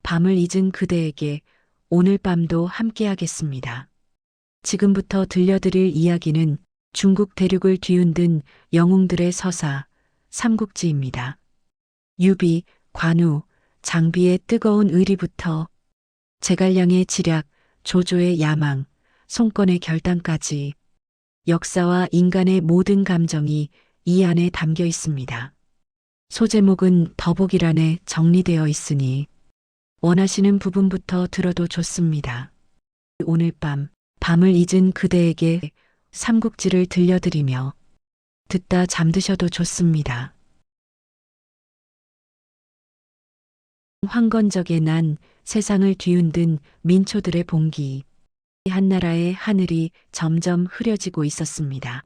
밤을 잊은 그대에게 오늘 밤도 함께하겠습니다. 지금부터 들려드릴 이야기는 중국 대륙을 뒤흔든 영웅들의 서사 삼국지입니다. 유비, 관우, 장비의 뜨거운 의리부터 제갈량의 지략, 조조의 야망, 송건의 결단까지 역사와 인간의 모든 감정이 이 안에 담겨 있습니다. 소제목은 더보기란에 정리되어 있으니 원하시는 부분부터 들어도 좋습니다. 오늘 밤을 잊은 그대에게 삼국지를 들려드리며 듣다 잠드셔도 좋습니다. 황건적의 난 세상을 뒤흔든 민초들의 봉기. 한나라의 하늘이 점점 흐려지고 있었습니다.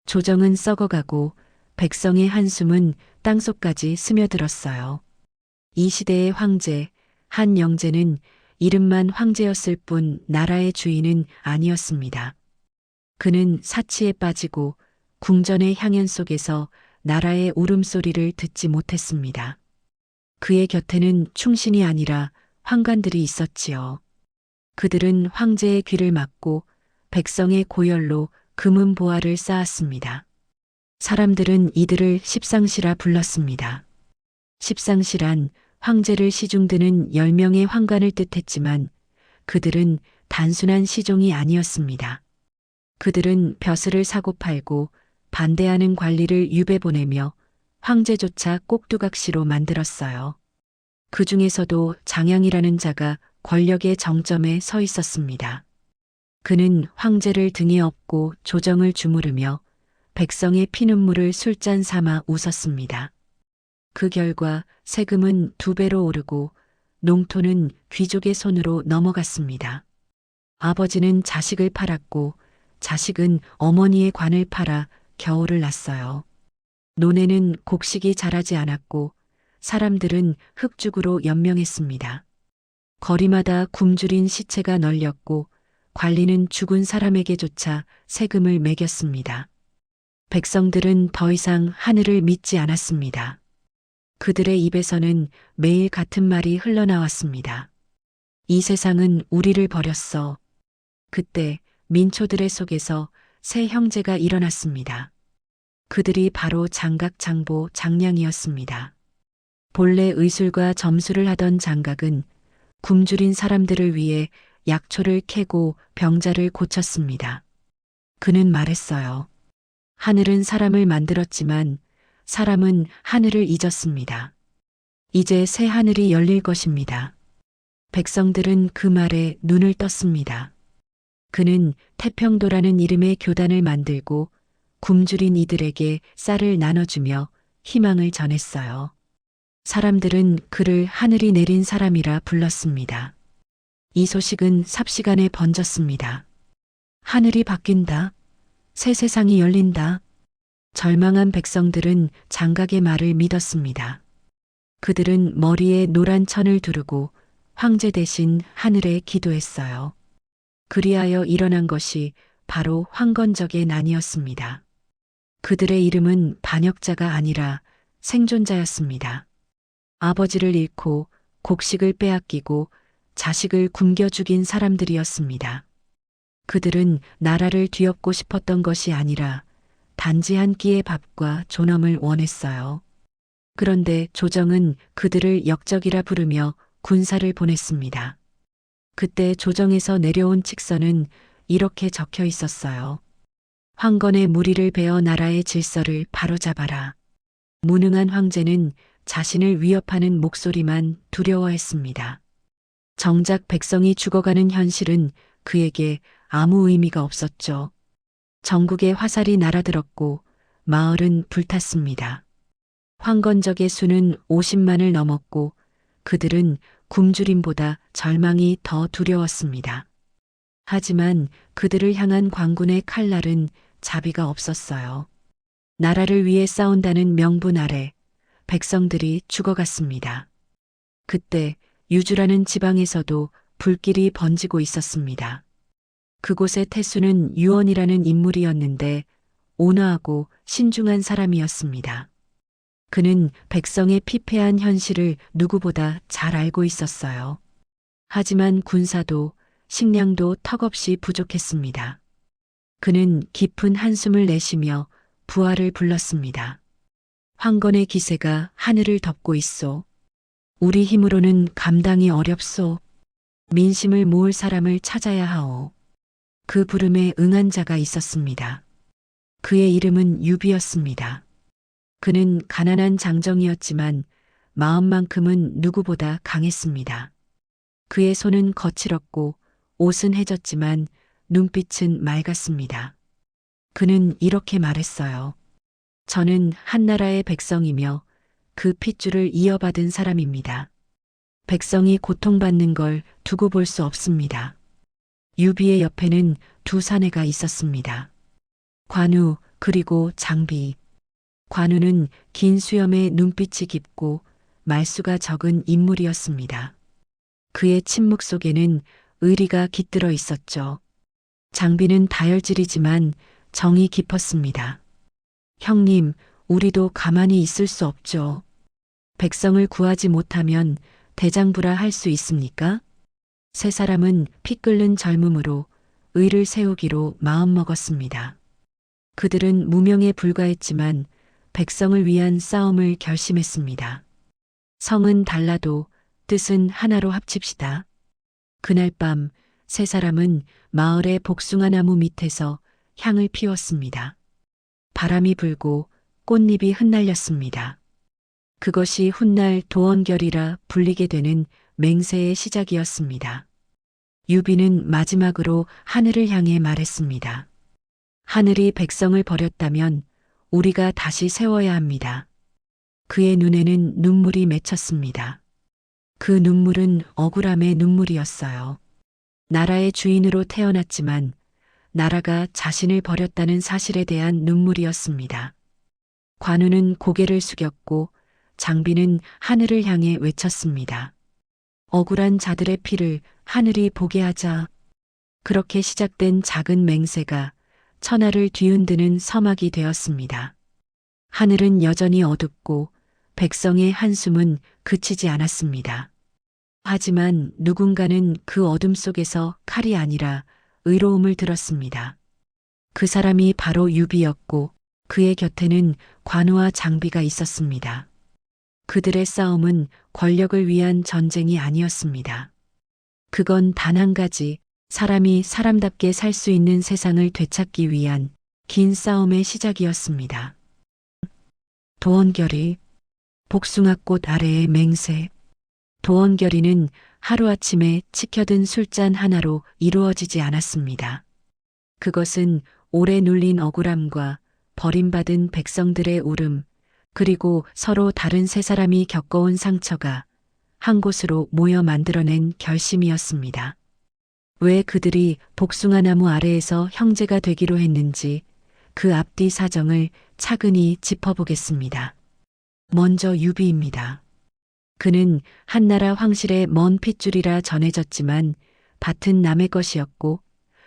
조정은 썩어가고 백성의 한숨은 땅속까지 스며들었어요. 이 시대의 황제, 한영제는 이름만 황제였을 뿐 나라의 주인은 아니었습니다. 그는 사치에 빠지고 궁전의 향연 속에서 나라의 울음소리를 듣지 못했습니다. 그의 곁에는 충신이 아니라 환관들이 있었지요. 그들은 황제의 귀를 막고 백성의 고열로 금은 보화를 쌓았습니다. 사람들은 이들을 십상시라 불렀습니다. 십상시란 황제를 시중드는 10명의 환관을 뜻했지만 그들은 단순한 시종이 아니었습니다. 그들은 벼슬을 사고 팔고 반대하는 관리를 유배 보내며 황제조차 꼭두각시로 만들었어요. 그 중에서도 장양이라는 자가 권력의 정점에 서 있었습니다. 그는 황제를 등에 업고 조정을 주무르며 백성의 피눈물을 술잔 삼아 웃었습니다. 그 결과 세금은 2배로 오르고 농토는 귀족의 손으로 넘어갔습니다. 아버지는 자식을 팔았고 자식은 어머니의 관을 팔아 겨울을 났어요. 논에는 곡식이 자라지 않았고 사람들은 흙죽으로 연명했습니다. 거리마다 굶주린 시체가 널렸고 관리는 죽은 사람에게조차 세금을 매겼습니다. 백성들은 더 이상 하늘을 믿지 않았습니다. 그들의 입에서는 매일 같은 말이 흘러나왔습니다. 이 세상은 우리를 버렸어. 그때 민초들의 속에서 세 형제가 일어났습니다. 그들이 바로 장각, 장보, 장량이었습니다. 본래 의술과 점술을 하던 장각은 굶주린 사람들을 위해 약초를 캐고 병자를 고쳤습니다. 그는 말했어요. 하늘은 사람을 만들었지만 사람은 하늘을 잊었습니다. 이제 새 하늘이 열릴 것입니다. 백성들은 그 말에 눈을 떴습니다. 그는 태평도라는 이름의 교단을 만들고 굶주린 이들에게 쌀을 나눠주며 희망을 전했어요. 사람들은 그를 하늘이 내린 사람이라 불렀습니다. 이 소식은 삽시간에 번졌습니다. 하늘이 바뀐다. 새 세상이 열린다. 절망한 백성들은 장각의 말을 믿었습니다. 그들은 머리에 노란 천을 두르고 황제 대신 하늘에 기도했어요. 그리하여 일어난 것이 바로 황건적의 난이었습니다. 그들의 이름은 반역자가 아니라 생존자였습니다. 아버지를 잃고 곡식을 빼앗기고 자식을 굶겨 죽인 사람들이었습니다. 그들은 나라를 뒤엎고 싶었던 것이 아니라 단지 한 끼의 밥과 존엄을 원했어요. 그런데 조정은 그들을 역적이라 부르며 군사를 보냈습니다. 그때 조정에서 내려온 칙서는 이렇게 적혀 있었어요. 황건의 무리를 베어 나라의 질서를 바로잡아라. 무능한 황제는 자신을 위협하는 목소리만 두려워했습니다. 정작 백성이 죽어가는 현실은 그에게 아무 의미가 없었죠. 전국에 화살이 날아들었고 마을은 불탔습니다. 황건적의 수는 50만을 넘었고 그들은 굶주림보다 절망이 더 두려웠습니다. 하지만 그들을 향한 광군의 칼날은 자비가 없었어요. 나라를 위해 싸운다는 명분 아래 백성들이 죽어갔습니다. 그때 유주라는 지방에서도 불길이 번지고 있었습니다. 그곳의 태수는 유언이라는 인물이었는데 온화하고 신중한 사람이었습니다. 그는 백성의 피폐한 현실을 누구보다 잘 알고 있었어요. 하지만 군사도 식량도 턱없이 부족했습니다. 그는 깊은 한숨을 내쉬며 부하를 불렀습니다. 황건의 기세가 하늘을 덮고 있소. 우리 힘으로는 감당이 어렵소. 민심을 모을 사람을 찾아야 하오. 그 부름에 응한 자가 있었습니다. 그의 이름은 유비였습니다. 그는 가난한 장정이었지만 마음만큼은 누구보다 강했습니다. 그의 손은 거칠었고 옷은 해졌지만 눈빛은 맑았습니다. 그는 이렇게 말했어요. 저는 한나라의 백성이며 그 핏줄을 이어받은 사람입니다. 백성이 고통받는 걸 두고 볼 수 없습니다. 유비의 옆에는 두 사내가 있었습니다. 관우 그리고 장비. 관우는 긴 수염에 눈빛이 깊고 말수가 적은 인물이었습니다. 그의 침묵 속에는 의리가 깃들어 있었죠. 장비는 다혈질이지만 정이 깊었습니다. 형님, 우리도 가만히 있을 수 없죠. 백성을 구하지 못하면 대장부라 할 수 있습니까? 세 사람은 피 끓는 젊음으로 의를 세우기로 마음먹었습니다. 그들은 무명에 불과했지만 백성을 위한 싸움을 결심했습니다. 성은 달라도 뜻은 하나로 합칩시다. 그날 밤 세 사람은 마을의 복숭아나무 밑에서 향을 피웠습니다. 바람이 불고 꽃잎이 흩날렸습니다. 그것이 훗날 도원결이라 불리게 되는 맹세의 시작이었습니다. 유비는 마지막으로 하늘을 향해 말했습니다. 하늘이 백성을 버렸다면 우리가 다시 세워야 합니다. 그의 눈에는 눈물이 맺혔습니다. 그 눈물은 억울함의 눈물이었어요. 나라의 주인으로 태어났지만 나라가 자신을 버렸다는 사실에 대한 눈물이었습니다. 관우는 고개를 숙였고 장비는 하늘을 향해 외쳤습니다. 억울한 자들의 피를 하늘이 보게 하자. 그렇게 시작된 작은 맹세가 천하를 뒤흔드는 서막이 되었습니다. 하늘은 여전히 어둡고 백성의 한숨은 그치지 않았습니다. 하지만 누군가는 그 어둠 속에서 칼이 아니라 의로움을 들었습니다. 그 사람이 바로 유비였고 그의 곁에는 관우와 장비가 있었습니다. 그들의 싸움은 권력을 위한 전쟁이 아니었습니다. 그건 단 한 가지 사람이 사람답게 살 수 있는 세상을 되찾기 위한 긴 싸움의 시작이었습니다. 도원결이 복숭아꽃 아래의 맹세. 도원결의는 하루아침에 치켜든 술잔 하나로 이루어지지 않았습니다. 그것은 오래 눌린 억울함과 버림받은 백성들의 울음, 그리고 서로 다른 세 사람이 겪어온 상처가 한 곳으로 모여 만들어낸 결심이었습니다. 왜 그들이 복숭아나무 아래에서 형제가 되기로 했는지 그 앞뒤 사정을 차근히 짚어보겠습니다. 먼저 유비입니다. 그는 한나라 황실의 먼 핏줄이라 전해졌지만 밭은 남의 것이었고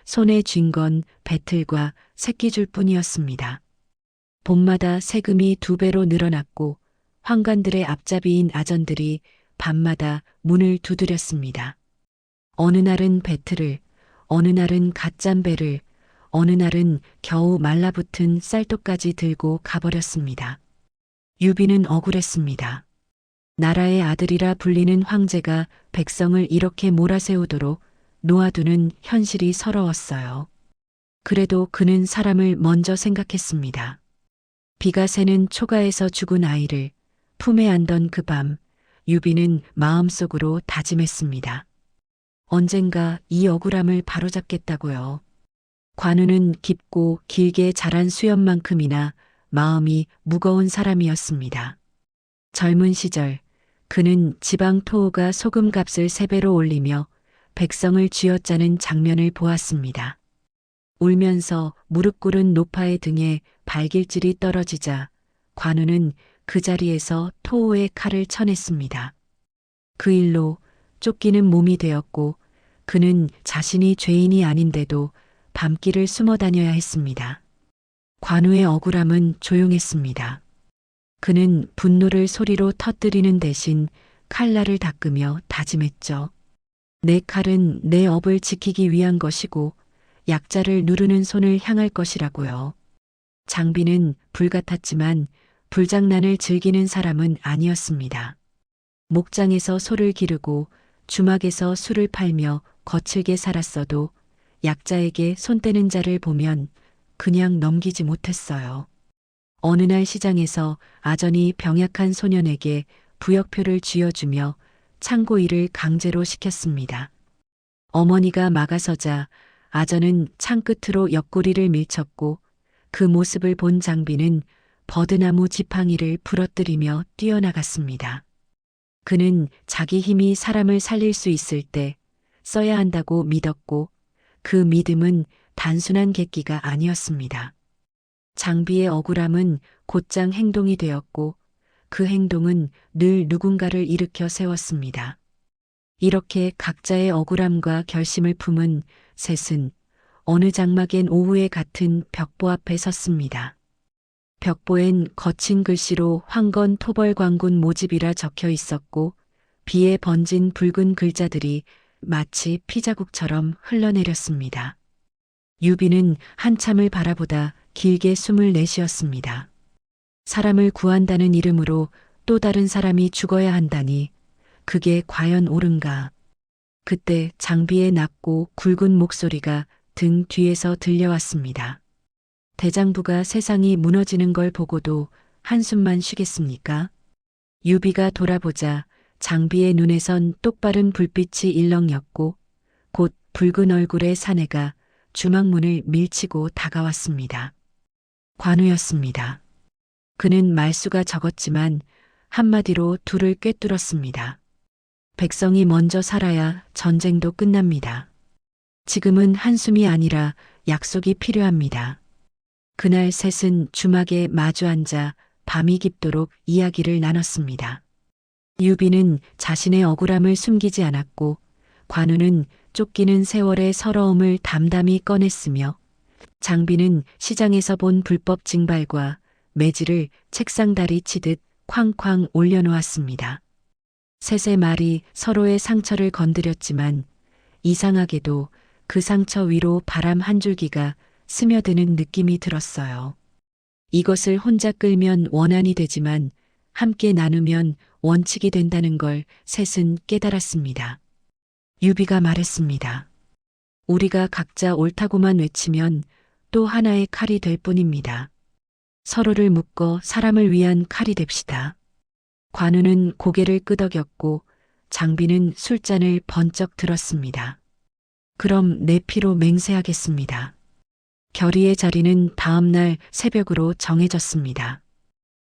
손에 쥔 건 배틀과 새끼줄 뿐이었습니다. 봄마다 세금이 2배로 늘어났고 황관들의 앞잡이인 아전들이 밤마다 문을 두드렸습니다. 어느 날은 배틀을, 어느 날은 갓잠배를, 어느 날은 겨우 말라붙은 쌀독까지 들고 가버렸습니다. 유비는 억울했습니다. 나라의 아들이라 불리는 황제가 백성을 이렇게 몰아세우도록 놓아두는 현실이 서러웠어요. 그래도 그는 사람을 먼저 생각했습니다. 비가 새는 초가에서 죽은 아이를 품에 안던 그 밤, 유비는 마음속으로 다짐했습니다. 언젠가 이 억울함을 바로잡겠다고요. 관우는 깊고 길게 자란 수염만큼이나 마음이 무거운 사람이었습니다. 젊은 시절 그는 지방 토호가 소금값을 3배로 올리며 백성을 쥐어짜는 장면을 보았습니다. 울면서 무릎 꿇은 노파의 등에 발길질이 떨어지자 관우는 그 자리에서 토호의 칼을 쳐냈습니다. 그 일로 쫓기는 몸이 되었고 그는 자신이 죄인이 아닌데도 밤길을 숨어 다녀야 했습니다. 관우의 억울함은 조용했습니다. 그는 분노를 소리로 터뜨리는 대신 칼날을 닦으며 다짐했죠. 내 칼은 내 업을 지키기 위한 것이고 약자를 누르는 손을 향할 것이라고요. 장비는 불같았지만 불장난을 즐기는 사람은 아니었습니다. 목장에서 소를 기르고 주막에서 술을 팔며 거칠게 살았어도 약자에게 손 떼는 자를 보면 그냥 넘기지 못했어요. 어느 날 시장에서 아전이 병약한 소년에게 부역표를 쥐어주며 창고 일을 강제로 시켰습니다. 어머니가 막아서자 아전은 창 끝으로 옆구리를 밀쳤고 그 모습을 본 장비는 버드나무 지팡이를 부러뜨리며 뛰어나갔습니다. 그는 자기 힘이 사람을 살릴 수 있을 때 써야 한다고 믿었고 그 믿음은 단순한 객기가 아니었습니다. 장비의 억울함은 곧장 행동이 되었고 그 행동은 늘 누군가를 일으켜 세웠습니다. 이렇게 각자의 억울함과 결심을 품은 셋은 어느 장막엔 오후에 같은 벽보 앞에 섰습니다. 벽보엔 거친 글씨로 황건 토벌광군 모집이라 적혀 있었고 비에 번진 붉은 글자들이 마치 피자국처럼 흘러내렸습니다. 유비는 한참을 바라보다 길게 숨을 내쉬었습니다. 사람을 구한다는 이름으로 또 다른 사람이 죽어야 한다니 그게 과연 옳은가. 그때 장비의 낮고 굵은 목소리가 등 뒤에서 들려왔습니다. 대장부가 세상이 무너지는 걸 보고도 한숨만 쉬겠습니까? 유비가 돌아보자 장비의 눈에선 똑바른 불빛이 일렁였고 곧 붉은 얼굴의 사내가 주막문을 밀치고 다가왔습니다. 관우였습니다. 그는 말수가 적었지만 한마디로 둘을 꿰뚫었습니다. 백성이 먼저 살아야 전쟁도 끝납니다. 지금은 한숨이 아니라 약속이 필요합니다. 그날 셋은 주막에 마주 앉아 밤이 깊도록 이야기를 나눴습니다. 유비는 자신의 억울함을 숨기지 않았고 관우는 쫓기는 세월의 서러움을 담담히 꺼냈으며 장비는 시장에서 본 불법 징발과 매질을 책상 다리 치듯 쾅쾅 올려놓았습니다. 셋의 말이 서로의 상처를 건드렸지만 이상하게도 그 상처 위로 바람 한 줄기가 스며드는 느낌이 들었어요. 이것을 혼자 끌면 원한이 되지만 함께 나누면 원칙이 된다는 걸 셋은 깨달았습니다. 유비가 말했습니다. 우리가 각자 옳다고만 외치면 또 하나의 칼이 될 뿐입니다. 서로를 묶어 사람을 위한 칼이 됩시다. 관우는 고개를 끄덕였고 장비는 술잔을 번쩍 들었습니다. 그럼 내 피로 맹세하겠습니다. 결의의 자리는 다음 날 새벽으로 정해졌습니다.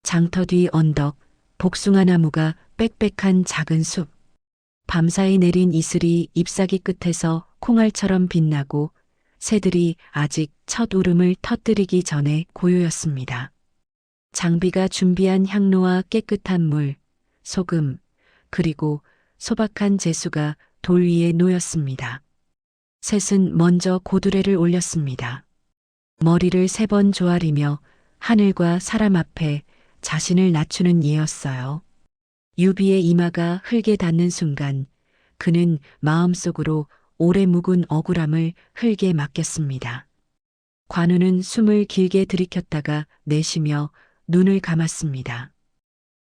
장터 뒤 언덕, 복숭아 나무가 빽빽한 작은 숲. 밤사이 내린 이슬이 잎사귀 끝에서 콩알처럼 빛나고 새들이 아직 첫 울음을 터뜨리기 전에 고요였습니다. 장비가 준비한 향로와 깨끗한 물, 소금, 그리고 소박한 제수가 돌 위에 놓였습니다. 셋은 먼저 고두레를 올렸습니다. 머리를 3번 조아리며 하늘과 사람 앞에 자신을 낮추는 예였어요. 유비의 이마가 흙에 닿는 순간 그는 마음속으로 오래 묵은 억울함을 흙에 맡겼습니다. 관우는 숨을 길게 들이켰다가 내쉬며 눈을 감았습니다.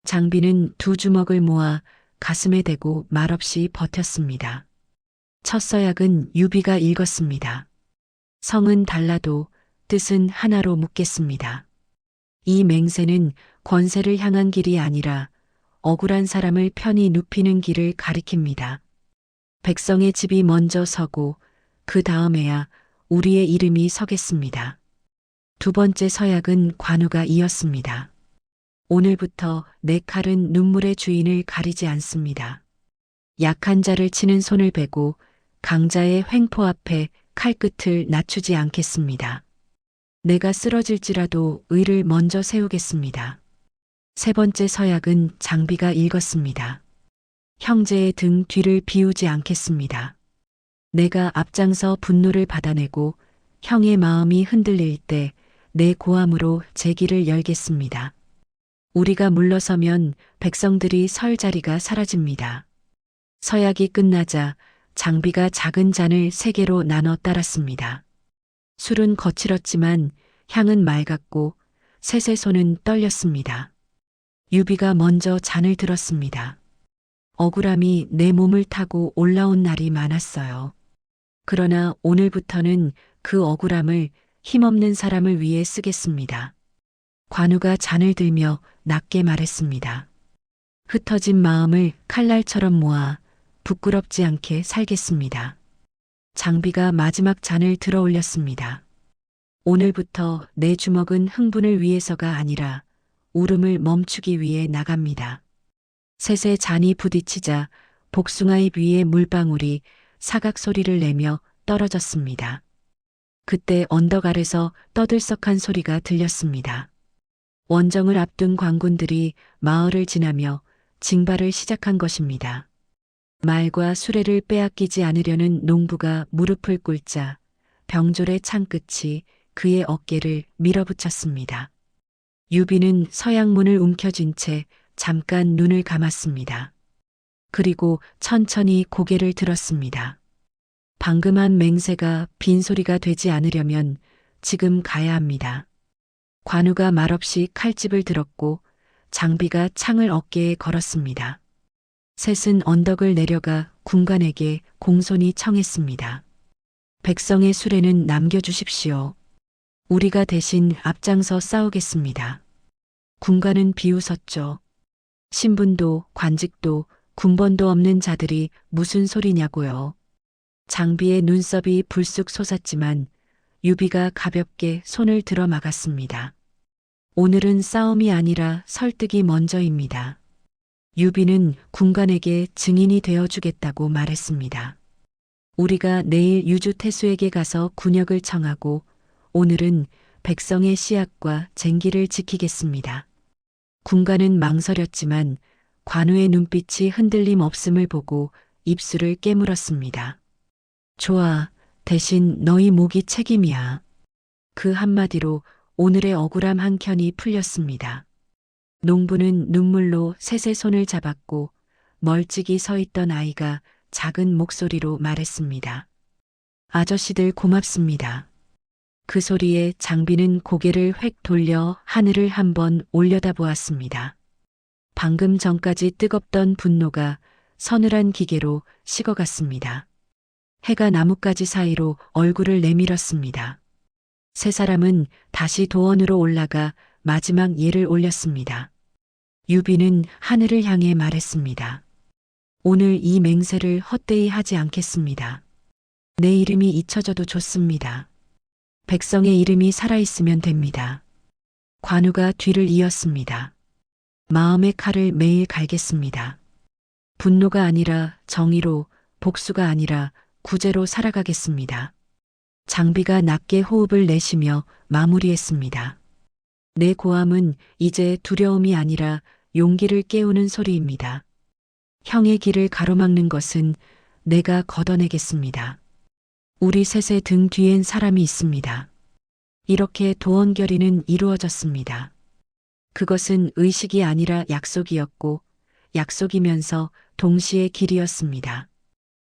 장비는 2 주먹을 모아 가슴에 대고 말없이 버텼습니다. 첫 서약은 유비가 읽었습니다. 성은 달라도 뜻은 하나로 묻겠습니다. 이 맹세는 권세를 향한 길이 아니라 억울한 사람을 편히 눕히는 길을 가리킵니다. 백성의 집이 먼저 서고 그 다음에야 우리의 이름이 서겠습니다. 2번째 서약은 관우가 이었습니다. 오늘부터 내 칼은 눈물의 주인을 가리지 않습니다. 약한 자를 치는 손을 베고 강자의 횡포 앞에 칼끝을 낮추지 않겠습니다. 내가 쓰러질지라도 의를 먼저 세우겠습니다. 3번째 서약은 장비가 읽었습니다. 형제의 등 뒤를 비우지 않겠습니다. 내가 앞장서 분노를 받아내고 형의 마음이 흔들릴 때 내 고함으로 제 길을 열겠습니다. 우리가 물러서면 백성들이 설 자리가 사라집니다. 서약이 끝나자 장비가 작은 잔을 3개로 나눠 따랐습니다. 술은 거칠었지만 향은 맑았고 셋의 손은 떨렸습니다. 유비가 먼저 잔을 들었습니다. 억울함이 내 몸을 타고 올라온 날이 많았어요. 그러나 오늘부터는 그 억울함을 힘없는 사람을 위해 쓰겠습니다. 관우가 잔을 들며 낮게 말했습니다. 흩어진 마음을 칼날처럼 모아 부끄럽지 않게 살겠습니다. 장비가 마지막 잔을 들어 올렸습니다. 오늘부터 내 주먹은 흥분을 위해서가 아니라 울음을 멈추기 위해 나갑니다. 셋의 잔이 부딪히자 복숭아잎 위에 물방울이 사각 소리를 내며 떨어졌습니다. 그때 언덕 아래서 떠들썩한 소리가 들렸습니다. 원정을 앞둔 관군들이 마을을 지나며 징발을 시작한 것입니다. 말과 수레를 빼앗기지 않으려는 농부가 무릎을 꿇자 병졸의 창끝이 그의 어깨를 밀어붙였습니다. 유비는 서양문을 움켜쥔 채 잠깐 눈을 감았습니다. 그리고 천천히 고개를 들었습니다. 방금 한 맹세가 빈소리가 되지 않으려면 지금 가야 합니다. 관우가 말없이 칼집을 들었고 장비가 창을 어깨에 걸었습니다. 셋은 언덕을 내려가 군관에게 공손히 청했습니다. 백성의 수레는 남겨주십시오. 우리가 대신 앞장서 싸우겠습니다. 군관은 비웃었죠. 신분도 관직도 군번도 없는 자들이 무슨 소리냐고요. 장비의 눈썹이 불쑥 솟았지만 유비가 가볍게 손을 들어 막았습니다. 오늘은 싸움이 아니라 설득이 먼저입니다. 유비는 군관에게 증인이 되어주겠다고 말했습니다. 우리가 내일 유주태수에게 가서 군역을 청하고 오늘은 백성의 씨앗과 쟁기를 지키겠습니다. 군관은 망설였지만 관우의 눈빛이 흔들림 없음을 보고 입술을 깨물었습니다. 좋아, 대신 너희 목이 책임이야. 그 한마디로 오늘의 억울함 한 켠이 풀렸습니다. 농부는 눈물로 셋의 손을 잡았고 멀찍이 서 있던 아이가 작은 목소리로 말했습니다. 아저씨들 고맙습니다. 그 소리에 장비는 고개를 획 돌려 하늘을 한번 올려다보았습니다. 방금 전까지 뜨겁던 분노가 서늘한 기계로 식어갔습니다. 해가 나뭇가지 사이로 얼굴을 내밀었습니다. 세 사람은 다시 도원으로 올라가 마지막 예를 올렸습니다. 유비는 하늘을 향해 말했습니다. 오늘 이 맹세를 헛되이 하지 않겠습니다. 내 이름이 잊혀져도 좋습니다. 백성의 이름이 살아있으면 됩니다. 관우가 뒤를 이었습니다. 마음의 칼을 매일 갈겠습니다. 분노가 아니라 정의로, 복수가 아니라 구제로 살아가겠습니다. 장비가 낮게 호흡을 내쉬며 마무리했습니다. 내 고함은 이제 두려움이 아니라 용기를 깨우는 소리입니다. 형의 길을 가로막는 것은 내가 걷어내겠습니다. 우리 셋의 등 뒤엔 사람이 있습니다. 이렇게 도원결의는 이루어졌습니다. 그것은 의식이 아니라 약속이었고 약속이면서 동시에 길이었습니다.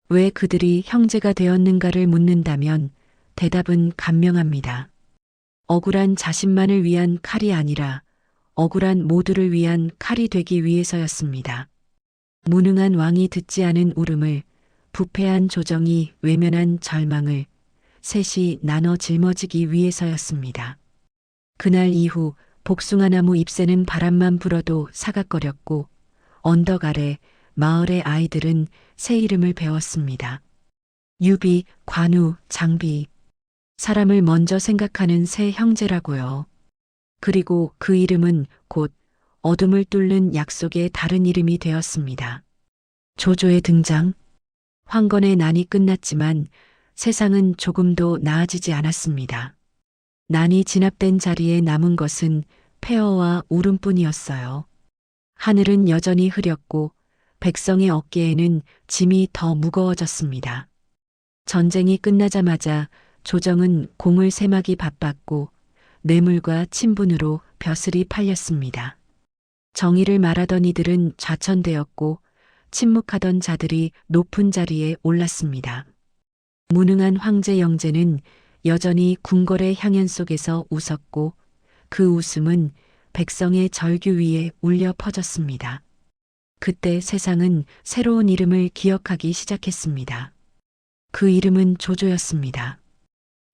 왜 그들이 형제가 되었는가를 묻는다면 대답은 간명합니다. 억울한 자신만을 위한 칼이 아니라 억울한 모두를 위한 칼이 되기 위해서였습니다. 무능한 왕이 듣지 않은 울음을, 부패한 조정이 외면한 절망을 셋이 나눠 짊어지기 위해서였습니다. 그날 이후 복숭아나무 잎새는 바람만 불어도 사각거렸고 언덕 아래 마을의 아이들은 새 이름을 배웠습니다. 유비, 관우, 장비. 사람을 먼저 생각하는 새 형제라고요. 그리고 그 이름은 곧 어둠을 뚫는 약속의 다른 이름이 되었습니다. 조조의 등장. 황건의 난이 끝났지만 세상은 조금도 나아지지 않았습니다. 난이 진압된 자리에 남은 것은 폐허와 울음뿐이었어요. 하늘은 여전히 흐렸고 백성의 어깨에는 짐이 더 무거워졌습니다. 전쟁이 끝나자마자 조정은 공을 세마기 바빴고 뇌물과 친분으로 벼슬이 팔렸습니다. 정의를 말하던 이들은 좌천되었고 침묵하던 자들이 높은 자리에 올랐습니다. 무능한 황제 영제는 여전히 궁궐의 향연 속에서 웃었고 그 웃음은 백성의 절규 위에 울려 퍼졌습니다. 그때 세상은 새로운 이름을 기억하기 시작했습니다. 그 이름은 조조였습니다.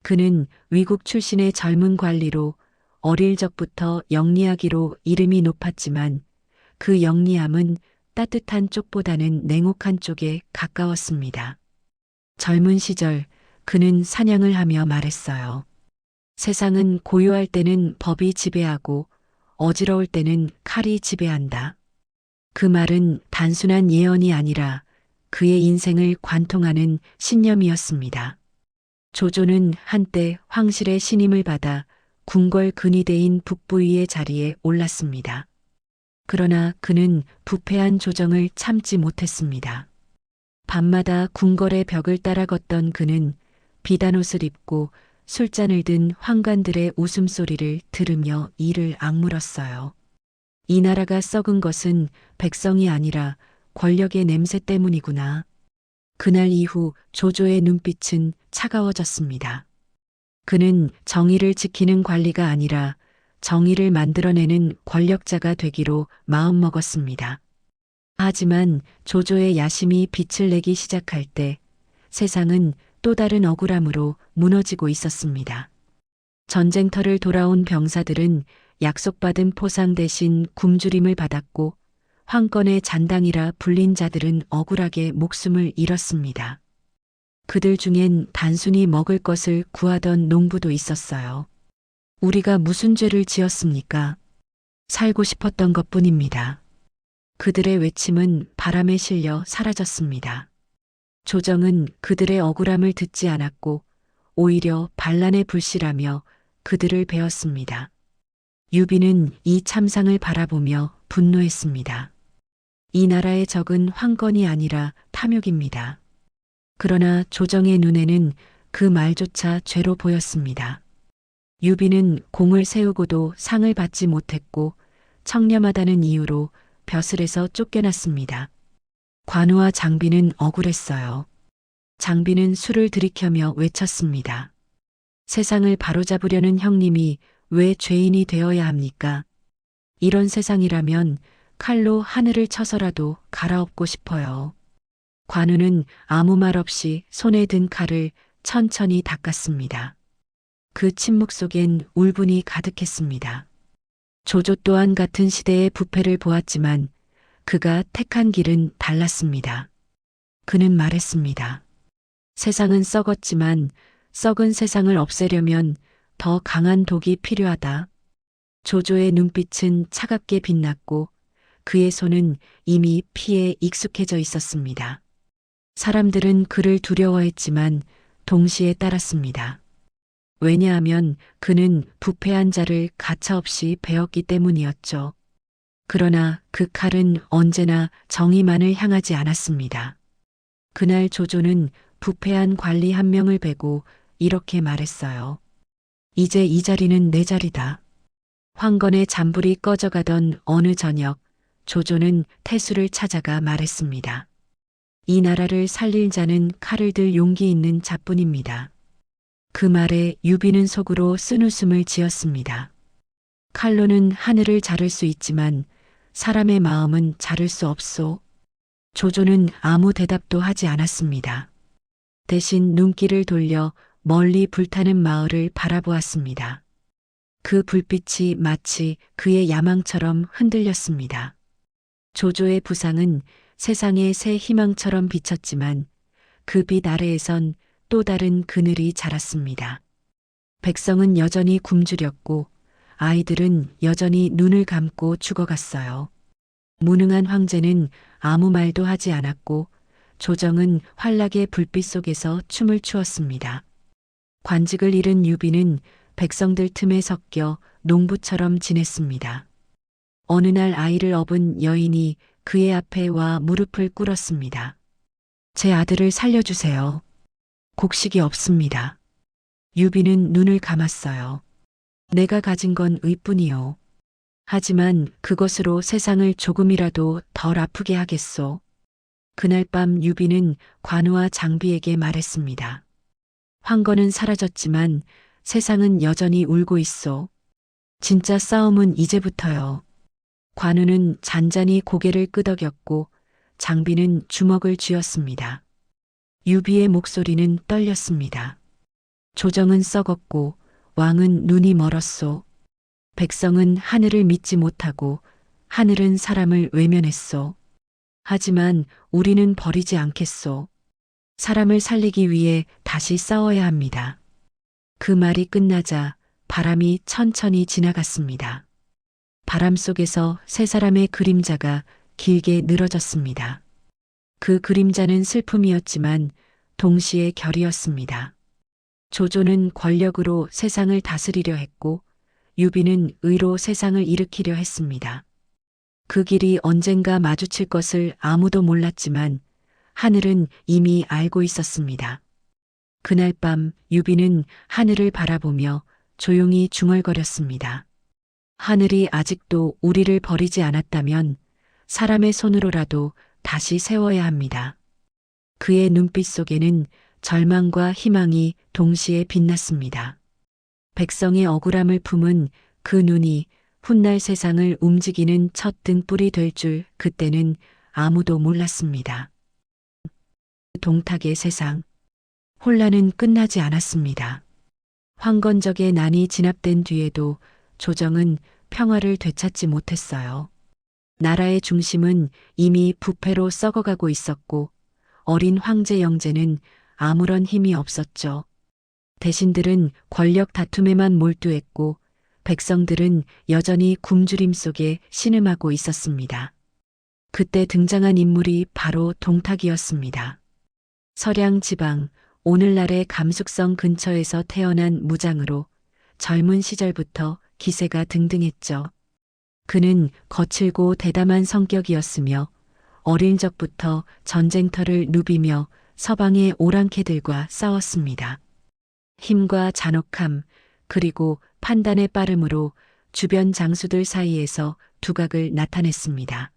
그는 위국 출신의 젊은 관리로 어릴 적부터 영리하기로 이름이 높았지만 그 영리함은 따뜻한 쪽보다는 냉혹한 쪽에 가까웠습니다. 젊은 시절 그는 사냥을 하며 말했어요. 세상은 고요할 때는 법이 지배하고 어지러울 때는 칼이 지배한다. 그 말은 단순한 예언이 아니라 그의 인생을 관통하는 신념이었습니다. 조조는 한때 황실의 신임을 받아 궁궐 근위대인 북부위의 자리에 올랐습니다. 그러나 그는 부패한 조정을 참지 못했습니다. 밤마다 궁궐의 벽을 따라 걷던 그는 비단옷을 입고 술잔을 든 환관들의 웃음소리를 들으며 이를 악물었어요. 이 나라가 썩은 것은 백성이 아니라 권력의 냄새 때문이구나. 그날 이후 조조의 눈빛은 차가워졌습니다. 그는 정의를 지키는 관리가 아니라 정의를 만들어내는 권력자가 되기로 마음먹었습니다. 하지만 조조의 야심이 빛을 내기 시작할 때 세상은 또 다른 억울함으로 무너지고 있었습니다. 전쟁터를 돌아온 병사들은 약속받은 포상 대신 굶주림을 받았고 황권의 잔당이라 불린 자들은 억울하게 목숨을 잃었습니다. 그들 중엔 단순히 먹을 것을 구하던 농부도 있었어요. 우리가 무슨 죄를 지었습니까? 살고 싶었던 것뿐입니다. 그들의 외침은 바람에 실려 사라졌습니다. 조정은 그들의 억울함을 듣지 않았고 오히려 반란에 불씨라며 그들을 베었습니다. 유비는 이 참상을 바라보며 분노했습니다. 이 나라의 적은 황건이 아니라 탐욕입니다. 그러나 조정의 눈에는 그 말조차 죄로 보였습니다. 유비는 공을 세우고도 상을 받지 못했고 청렴하다는 이유로 벼슬에서 쫓겨났습니다. 관우와 장비는 억울했어요. 장비는 술을 들이켜며 외쳤습니다. 세상을 바로잡으려는 형님이 왜 죄인이 되어야 합니까? 이런 세상이라면 칼로 하늘을 쳐서라도 갈아엎고 싶어요. 관우는 아무 말 없이 손에 든 칼을 천천히 닦았습니다. 그 침묵 속엔 울분이 가득했습니다. 조조 또한 같은 시대의 부패를 보았지만 그가 택한 길은 달랐습니다. 그는 말했습니다. 세상은 썩었지만 썩은 세상을 없애려면 더 강한 독이 필요하다. 조조의 눈빛은 차갑게 빛났고 그의 손은 이미 피에 익숙해져 있었습니다. 사람들은 그를 두려워했지만 동시에 따랐습니다. 왜냐하면 그는 부패한 자를 가차없이 베었기 때문이었죠. 그러나 그 칼은 언제나 정의만을 향하지 않았습니다. 그날 조조는 부패한 관리 한 명을 베고 이렇게 말했어요. 이제 이 자리는 내 자리다. 황건의 잔불이 꺼져가던 어느 저녁 조조는 태수를 찾아가 말했습니다. 이 나라를 살릴 자는 칼을 들 용기 있는 자뿐입니다. 그 말에 유비는 속으로 쓴웃음을 지었습니다. 칼로는 하늘을 자를 수 있지만 사람의 마음은 자를 수 없소. 조조는 아무 대답도 하지 않았습니다. 대신 눈길을 돌려 멀리 불타는 마을을 바라보았습니다. 그 불빛이 마치 그의 야망처럼 흔들렸습니다. 조조의 부상은 세상의 새 희망처럼 비쳤지만 그 빛 아래에선 또 다른 그늘이 자랐습니다. 백성은 여전히 굶주렸고 아이들은 여전히 눈을 감고 죽어갔어요. 무능한 황제는 아무 말도 하지 않았고 조정은 환락의 불빛 속에서 춤을 추었습니다. 관직을 잃은 유비는 백성들 틈에 섞여 농부처럼 지냈습니다. 어느 날 아이를 업은 여인이 그의 앞에 와 무릎을 꿇었습니다. 제 아들을 살려주세요. 곡식이 없습니다. 유비는 눈을 감았어요. 내가 가진 건 의뿐이요. 하지만 그것으로 세상을 조금이라도 덜 아프게 하겠소. 그날 밤 유비는 관우와 장비에게 말했습니다. 황건은 사라졌지만 세상은 여전히 울고 있소. 진짜 싸움은 이제부터요. 관우는 잔잔히 고개를 끄덕였고 장비는 주먹을 쥐었습니다. 유비의 목소리는 떨렸습니다. 조정은 썩었고 왕은 눈이 멀었소. 백성은 하늘을 믿지 못하고 하늘은 사람을 외면했소. 하지만 우리는 버리지 않겠소. 사람을 살리기 위해 다시 싸워야 합니다. 그 말이 끝나자 바람이 천천히 지나갔습니다. 바람 속에서 세 사람의 그림자가 길게 늘어졌습니다. 그 그림자는 슬픔이었지만 동시에 결이었습니다. 조조는 권력으로 세상을 다스리려 했고 유비는 의로 세상을 일으키려 했습니다. 그 길이 언젠가 마주칠 것을 아무도 몰랐지만 하늘은 이미 알고 있었습니다. 그날 밤 유비는 하늘을 바라보며 조용히 중얼거렸습니다. 하늘이 아직도 우리를 버리지 않았다면 사람의 손으로라도 다시 세워야 합니다. 그의 눈빛 속에는 절망과 희망이 동시에 빛났습니다. 백성의 억울함을 품은 그 눈이 훗날 세상을 움직이는 첫 등불이 될 줄 그때는 아무도 몰랐습니다. 동탁의 세상. 혼란은 끝나지 않았습니다. 황건적의 난이 진압된 뒤에도 조정은 평화를 되찾지 못했어요. 나라의 중심은 이미 부패로 썩어가고 있었고 어린 황제 영제는 아무런 힘이 없었죠. 대신들은 권력 다툼에만 몰두했고 백성들은 여전히 굶주림 속에 신음하고 있었습니다. 그때 등장한 인물이 바로 동탁이었습니다. 서량 지방, 오늘날의 감숙성 근처에서 태어난 무장으로 젊은 시절부터 기세가 등등했죠. 그는 거칠고 대담한 성격이었으며 어린 적부터 전쟁터를 누비며 서방의 오랑캐들과 싸웠습니다. 힘과 잔혹함 그리고 판단의 빠름으로 주변 장수들 사이에서 두각을 나타냈습니다.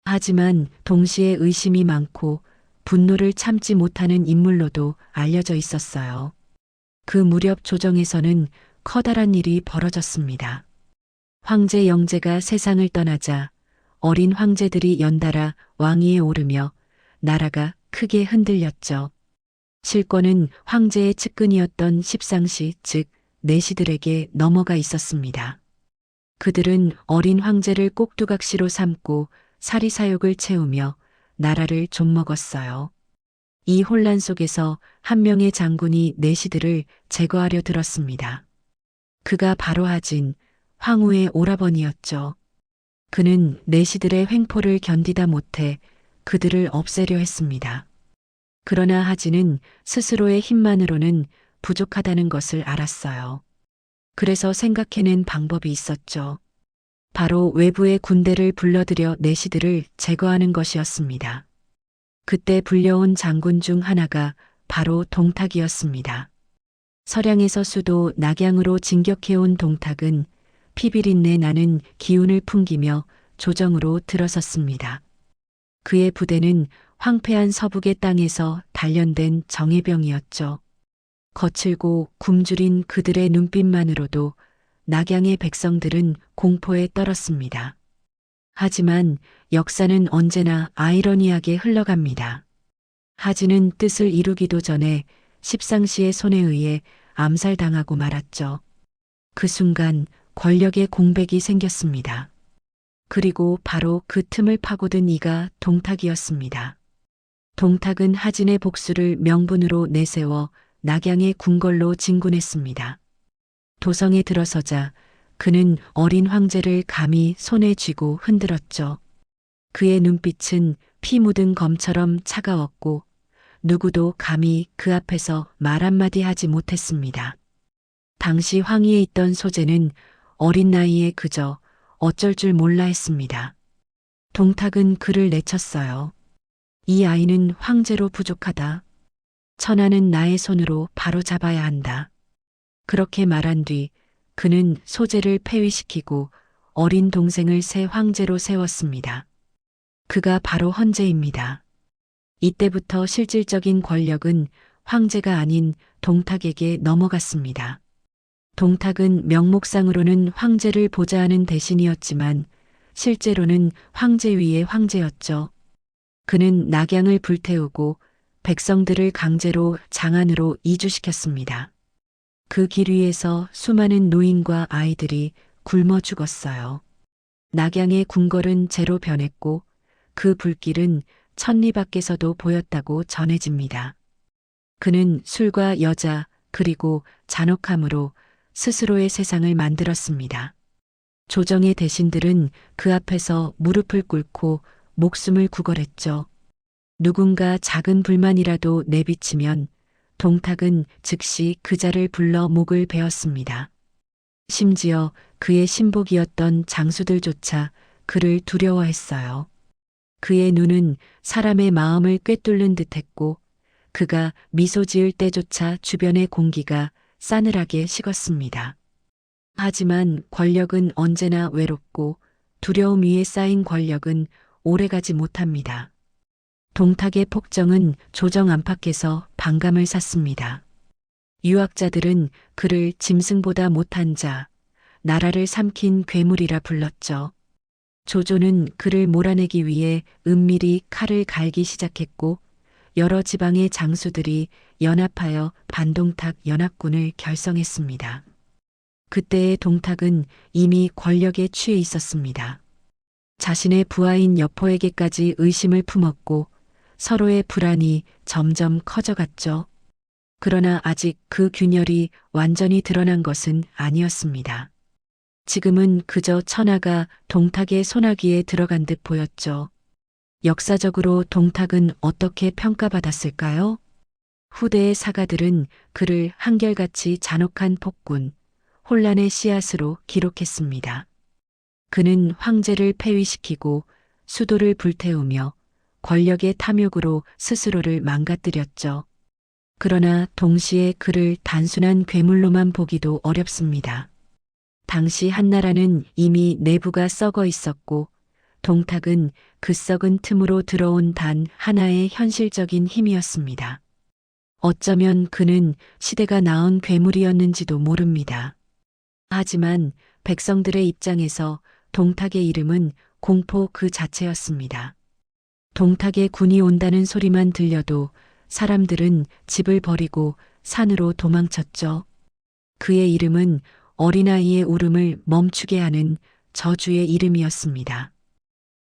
하지만 동시에 의심이 많고 분노를 참지 못하는 인물로도 알려져 있었어요. 그 무렵 조정에서는 커다란 일이 벌어졌습니다. 황제 영제가 세상을 떠나자 어린 황제들이 연달아 왕위에 오르며 나라가 크게 흔들렸죠. 실권은 황제의 측근이었던 십상시 즉 내시들에게 넘어가 있었습니다. 그들은 어린 황제를 꼭두각시로 삼고 사리사욕을 채우며 나라를 좀먹었어요. 이 혼란 속에서 한 명의 장군이 내시들을 제거하려 들었습니다. 그가 바로 하진, 황후의 오라버니였죠. 그는 내시들의 횡포를 견디다 못해 그들을 없애려 했습니다. 그러나 하진은 스스로의 힘만으로는 부족하다는 것을 알았어요. 그래서 생각해낸 방법이 있었죠. 바로 외부의 군대를 불러들여 내시들을 제거하는 것이었습니다. 그때 불려온 장군 중 하나가 바로 동탁이었습니다. 서량에서 수도 낙양으로 진격해온 동탁은 피비린내 나는 기운을 풍기며 조정으로 들어섰습니다. 그의 부대는 황폐한 서북의 땅에서 단련된 정예병이었죠. 거칠고 굶주린 그들의 눈빛만으로도 낙양의 백성들은 공포에 떨었습니다. 하지만 역사는 언제나 아이러니하게 흘러갑니다. 하진은 뜻을 이루기도 전에 십상시의 손에 의해 암살당하고 말았죠. 그 순간 권력의 공백이 생겼습니다. 그리고 바로 그 틈을 파고든 이가 동탁이었습니다. 동탁은 하진의 복수를 명분으로 내세워 낙양의 궁궐로 진군했습니다. 도성에 들어서자 그는 어린 황제를 감히 손에 쥐고 흔들었죠. 그의 눈빛은 피 묻은 검처럼 차가웠고 누구도 감히 그 앞에서 말 한마디 하지 못했습니다. 당시 황위에 있던 소재는 어린 나이에 그저 어쩔 줄 몰라 했습니다. 동탁은 그를 내쳤어요. 이 아이는 황제로 부족하다. 천하는 나의 손으로 바로 잡아야 한다. 그렇게 말한 뒤 그는 소재를 폐위시키고 어린 동생을 새 황제로 세웠습니다. 그가 바로 헌제입니다. 이때부터 실질적인 권력은 황제가 아닌 동탁에게 넘어갔습니다. 동탁은 명목상으로는 황제를 보좌하는 대신이었지만 실제로는 황제 위의 황제였죠. 그는 낙양을 불태우고 백성들을 강제로 장안으로 이주시켰습니다. 그 길 위에서 수많은 노인과 아이들이 굶어 죽었어요. 낙양의 궁궐은 재로 변했고 그 불길은 천리 밖에서도 보였다고 전해집니다. 그는 술과 여자 그리고 잔혹함으로 스스로의 세상을 만들었습니다. 조정의 대신들은 그 앞에서 무릎을 꿇고 목숨을 구걸했죠. 누군가 작은 불만이라도 내비치면 동탁은 즉시 그자를 불러 목을 베었습니다. 심지어 그의 신복이었던 장수들조차 그를 두려워했어요. 그의 눈은 사람의 마음을 꿰뚫는 듯했고 그가 미소 지을 때조차 주변의 공기가 싸늘하게 식었습니다. 하지만 권력은 언제나 외롭고 두려움 위에 쌓인 권력은 오래가지 못합니다. 동탁의 폭정은 조정 안팎에서 반감을 샀습니다. 유학자들은 그를 짐승보다 못한 자, 나라를 삼킨 괴물이라 불렀죠. 조조는 그를 몰아내기 위해 은밀히 칼을 갈기 시작했고 여러 지방의 장수들이 연합하여 반동탁 연합군을 결성했습니다. 그때의 동탁은 이미 권력에 취해 있었습니다. 자신의 부하인 여포에게까지 의심을 품었고 서로의 불안이 점점 커져갔죠. 그러나 아직 그 균열이 완전히 드러난 것은 아니었습니다. 지금은 그저 천하가 동탁의 소나기에 들어간 듯 보였죠. 역사적으로 동탁은 어떻게 평가받았을까요? 후대의 사가들은 그를 한결같이 잔혹한 폭군, 혼란의 씨앗으로 기록했습니다. 그는 황제를 폐위시키고 수도를 불태우며 권력의 탐욕으로 스스로를 망가뜨렸죠. 그러나 동시에 그를 단순한 괴물로만 보기도 어렵습니다. 당시 한나라는 이미 내부가 썩어 있었고 동탁은 그 썩은 틈으로 들어온 단 하나의 현실적인 힘이었습니다. 어쩌면 그는 시대가 낳은 괴물이었는지도 모릅니다. 하지만 백성들의 입장에서 동탁의 이름은 공포 그 자체였습니다. 동탁의 군이 온다는 소리만 들려도 사람들은 집을 버리고 산으로 도망쳤죠. 그의 이름은 어린아이의 울음을 멈추게 하는 저주의 이름이었습니다.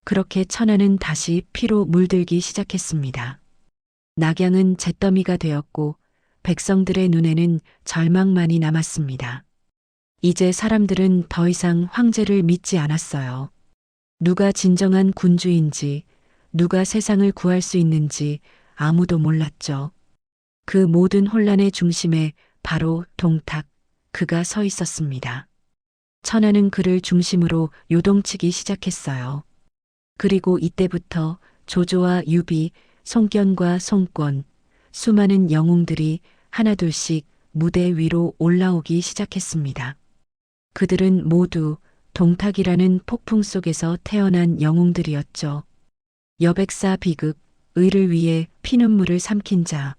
그렇게 천하는 다시 피로 물들기 시작했습니다. 낙양은 잿더미가 되었고 백성들의 눈에는 절망만이 남았습니다. 이제 사람들은 더 이상 황제를 믿지 않았어요. 누가 진정한 군주인지, 누가 세상을 구할 수 있는지 아무도 몰랐죠. 그 모든 혼란의 중심에 바로 동탁, 그가 서 있었습니다. 천하는 그를 중심으로 요동치기 시작했어요. 그리고 이때부터 조조와 유비, 송견과 송권, 수많은 영웅들이 하나둘씩 무대 위로 올라오기 시작했습니다. 그들은 모두 동탁이라는 폭풍 속에서 태어난 영웅들이었죠. 여백사 비극, 의를 위해 피눈물을 삼킨 자.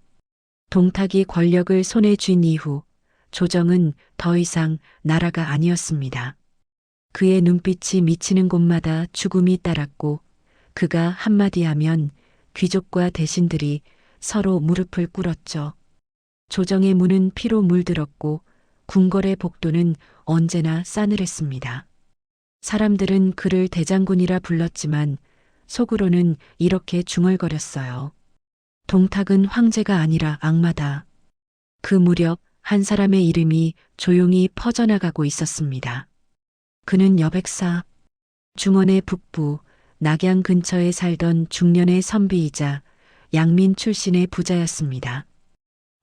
동탁이 권력을 손에 쥔 이후 조정은 더 이상 나라가 아니었습니다. 그의 눈빛이 미치는 곳마다 죽음이 따랐고 그가 한마디 하면 귀족과 대신들이 서로 무릎을 꿇었죠. 조정의 문은 피로 물들었고 궁궐의 복도는 언제나 싸늘했습니다. 사람들은 그를 대장군이라 불렀지만 속으로는 이렇게 중얼거렸어요. 동탁은 황제가 아니라 악마다. 그 무렵 한 사람의 이름이 조용히 퍼져나가고 있었습니다. 그는 여백사, 중원의 북부 낙양 근처에 살던 중년의 선비이자 양민 출신의 부자였습니다.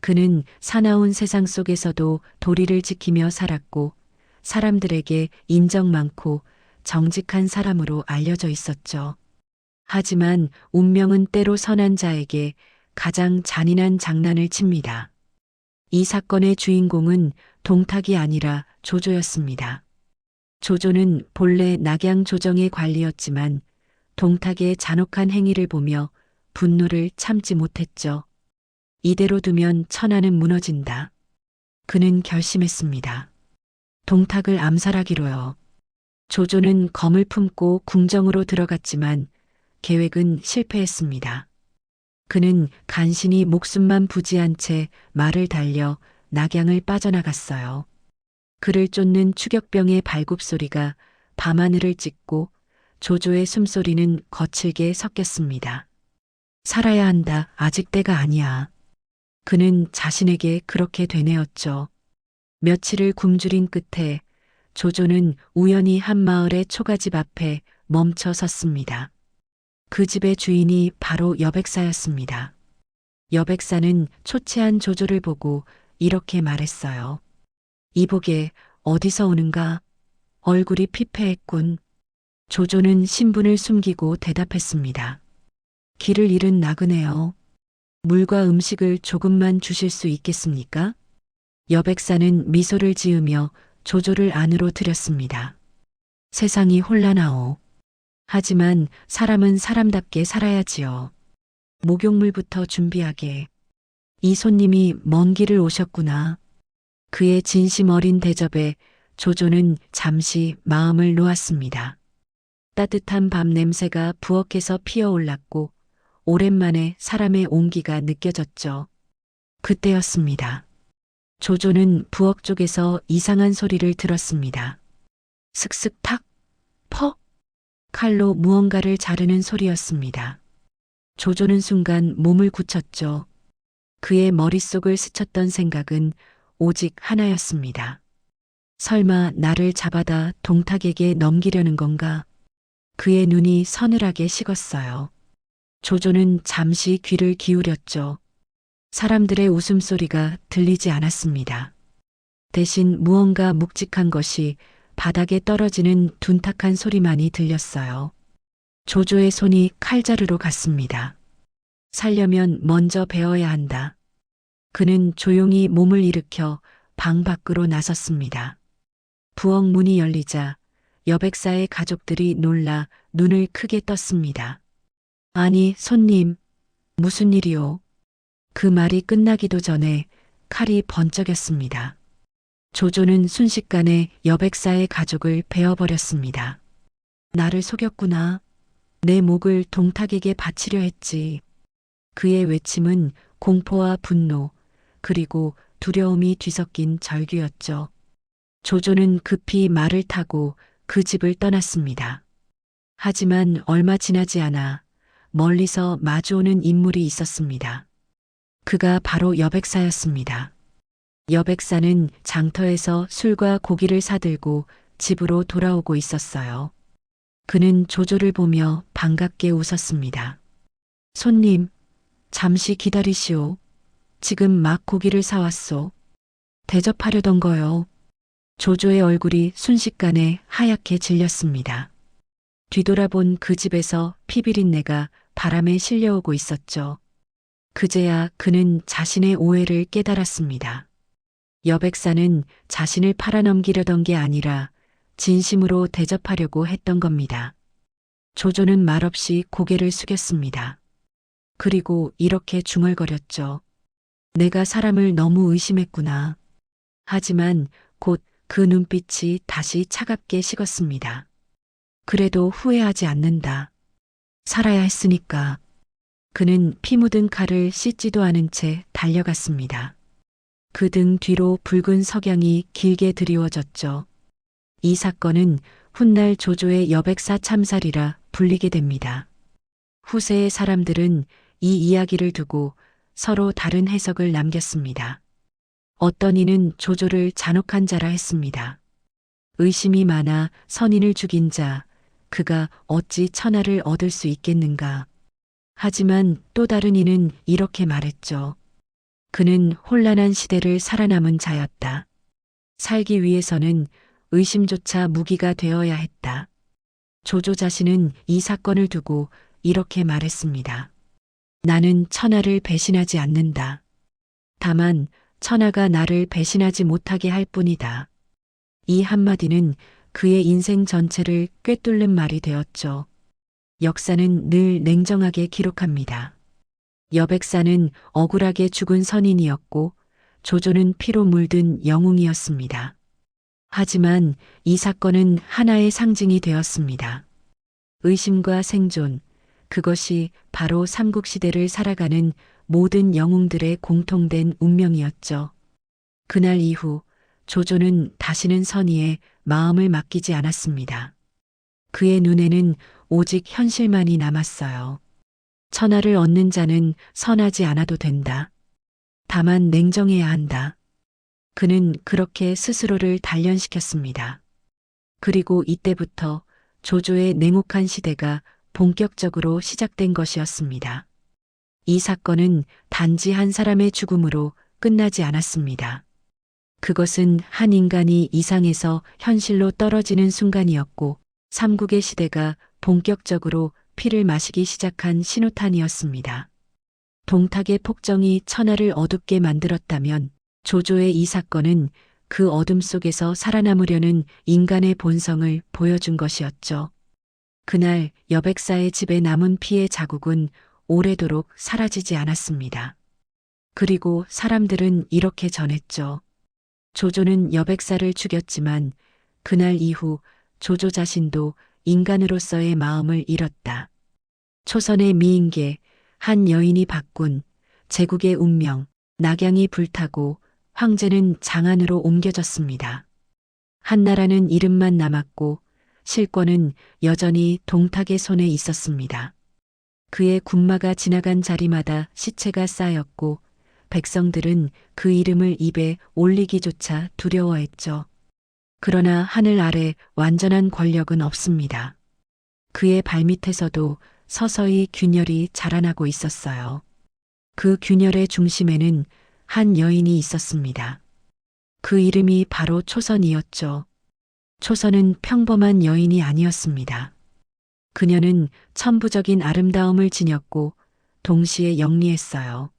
그는 사나운 세상 속에서도 도리를 지키며 살았고 사람들에게 인정 많고 정직한 사람으로 알려져 있었죠. 하지만 운명은 때로 선한 자에게 가장 잔인한 장난을 칩니다. 이 사건의 주인공은 동탁이 아니라 조조였습니다. 조조는 본래 낙양 조정의 관리였지만 동탁의 잔혹한 행위를 보며 분노를 참지 못했죠. 이대로 두면 천하는 무너진다. 그는 결심했습니다. 동탁을 암살하기로요. 조조는 검을 품고 궁정으로 들어갔지만 계획은 실패했습니다. 그는 간신히 목숨만 부지한 채 말을 달려 낙양을 빠져나갔어요. 그를 쫓는 추격병의 발굽소리가 밤하늘을 찢고 조조의 숨소리는 거칠게 섞였습니다. 살아야 한다. 아직 때가 아니야. 그는 자신에게 그렇게 되뇌었죠. 며칠을 굶주린 끝에 조조는 우연히 한 마을의 초가집 앞에 멈춰 섰습니다. 그 집의 주인이 바로 여백사였습니다. 여백사는 초췌한 조조를 보고 이렇게 말했어요. 이복에 어디서 오는가? 얼굴이 피폐했군. 조조는 신분을 숨기고 대답했습니다. 길을 잃은 나그네요. 물과 음식을 조금만 주실 수 있겠습니까? 여백사는 미소를 지으며 조조를 안으로 들였습니다. 세상이 혼란하오. 하지만 사람은 사람답게 살아야지요. 목욕물부터 준비하게. 이 손님이 먼 길을 오셨구나. 그의 진심 어린 대접에 조조는 잠시 마음을 놓았습니다. 따뜻한 밤 냄새가 부엌에서 피어올랐고 오랜만에 사람의 온기가 느껴졌죠. 그때였습니다. 조조는 부엌 쪽에서 이상한 소리를 들었습니다. 슥슥 탁, 퍽, 칼로 무언가를 자르는 소리였습니다. 조조는 순간 몸을 굳혔죠. 그의 머릿속을 스쳤던 생각은 오직 하나였습니다. 설마 나를 잡아다 동탁에게 넘기려는 건가? 그의 눈이 서늘하게 식었어요. 조조는 잠시 귀를 기울였죠. 사람들의 웃음소리가 들리지 않았습니다. 대신 무언가 묵직한 것이 바닥에 떨어지는 둔탁한 소리만이 들렸어요. 조조의 손이 칼자루로 갔습니다. 살려면 먼저 배워야 한다. 그는 조용히 몸을 일으켜 방 밖으로 나섰습니다. 부엌 문이 열리자 여백사의 가족들이 놀라 눈을 크게 떴습니다. 아니, 손님, 무슨 일이오? 그 말이 끝나기도 전에 칼이 번쩍였습니다. 조조는 순식간에 여백사의 가족을 베어버렸습니다. 나를 속였구나. 내 목을 동탁에게 바치려 했지. 그의 외침은 공포와 분노, 그리고 두려움이 뒤섞인 절규였죠. 조조는 급히 말을 타고 그 집을 떠났습니다. 하지만 얼마 지나지 않아 멀리서 마주오는 인물이 있었습니다. 그가 바로 여백사였습니다. 여백사는 장터에서 술과 고기를 사들고 집으로 돌아오고 있었어요. 그는 조조를 보며 반갑게 웃었습니다. 손님, 잠시 기다리시오. 지금 막 고기를 사왔소. 대접하려던 거요. 조조의 얼굴이 순식간에 하얗게 질렸습니다. 뒤돌아본 그 집에서 피비린내가 바람에 실려오고 있었죠. 그제야 그는 자신의 오해를 깨달았습니다. 여백사는 자신을 팔아넘기려던 게 아니라 진심으로 대접하려고 했던 겁니다. 조조는 말없이 고개를 숙였습니다. 그리고 이렇게 중얼거렸죠. 내가 사람을 너무 의심했구나. 하지만 곧 그 눈빛이 다시 차갑게 식었습니다. 그래도 후회하지 않는다. 살아야 했으니까. 그는 피 묻은 칼을 씻지도 않은 채 달려갔습니다. 그 등 뒤로 붉은 석양이 길게 드리워졌죠. 이 사건은 훗날 조조의 여백사 참살이라 불리게 됩니다. 후세의 사람들은 이 이야기를 두고 서로 다른 해석을 남겼습니다. 어떤 이는 조조를 잔혹한 자라 했습니다. 의심이 많아 선인을 죽인 자, 그가 어찌 천하를 얻을 수 있겠는가. 하지만 또 다른 이는 이렇게 말했죠. 그는 혼란한 시대를 살아남은 자였다. 살기 위해서는 의심조차 무기가 되어야 했다. 조조 자신은 이 사건을 두고 이렇게 말했습니다. 나는 천하를 배신하지 않는다. 다만 천하가 나를 배신하지 못하게 할 뿐이다. 이 한마디는 그의 인생 전체를 꿰뚫는 말이 되었죠. 역사는 늘 냉정하게 기록합니다. 여백사는 억울하게 죽은 선인이었고 조조는 피로 물든 영웅이었습니다. 하지만 이 사건은 하나의 상징이 되었습니다. 의심과 생존, 그것이 바로 삼국시대를 살아가는 모든 영웅들의 공통된 운명이었죠. 그날 이후 조조는 다시는 선의에 마음을 맡기지 않았습니다. 그의 눈에는 오직 현실만이 남았어요. 천하를 얻는 자는 선하지 않아도 된다. 다만 냉정해야 한다. 그는 그렇게 스스로를 단련시켰습니다. 그리고 이때부터 조조의 냉혹한 시대가 본격적으로 시작된 것이었습니다. 이 사건은 단지 한 사람의 죽음으로 끝나지 않았습니다. 그것은 한 인간이 이상에서 현실로 떨어지는 순간이었고 삼국의 시대가 본격적으로 피를 마시기 시작한 신호탄이었습니다. 동탁의 폭정이 천하를 어둡게 만들었다면 조조의 이 사건은 그 어둠 속에서 살아남으려는 인간의 본성을 보여준 것이었죠. 그날 여백사의 집에 남은 피의 자국은 오래도록 사라지지 않았습니다. 그리고 사람들은 이렇게 전했죠. 조조는 여백사를 죽였지만 그날 이후 조조 자신도 인간으로서의 마음을 잃었다. 초선의 미인계, 한 여인이 바꾼 제국의 운명, 낙양이 불타고 황제는 장안으로 옮겨졌습니다. 한나라는 이름만 남았고 실권은 여전히 동탁의 손에 있었습니다. 그의 군마가 지나간 자리마다 시체가 쌓였고 백성들은 그 이름을 입에 올리기조차 두려워했죠. 그러나 하늘 아래 완전한 권력은 없습니다. 그의 발밑에서도 서서히 균열이 자라나고 있었어요. 그 균열의 중심에는 한 여인이 있었습니다. 그 이름이 바로 초선이었죠. 초선은 평범한 여인이 아니었습니다. 그녀는 천부적인 아름다움을 지녔고 동시에 영리했어요.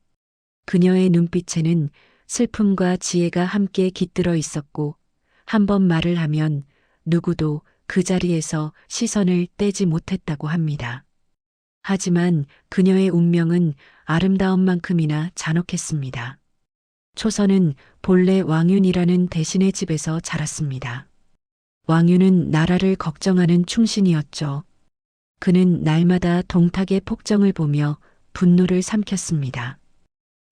그녀의 눈빛에는 슬픔과 지혜가 함께 깃들어 있었고 한 번 말을 하면 누구도 그 자리에서 시선을 떼지 못했다고 합니다. 하지만 그녀의 운명은 아름다움만큼이나 잔혹했습니다. 초선은 본래 왕윤이라는 대신의 집에서 자랐습니다. 왕윤은 나라를 걱정하는 충신이었죠. 그는 날마다 동탁의 폭정을 보며 분노를 삼켰습니다.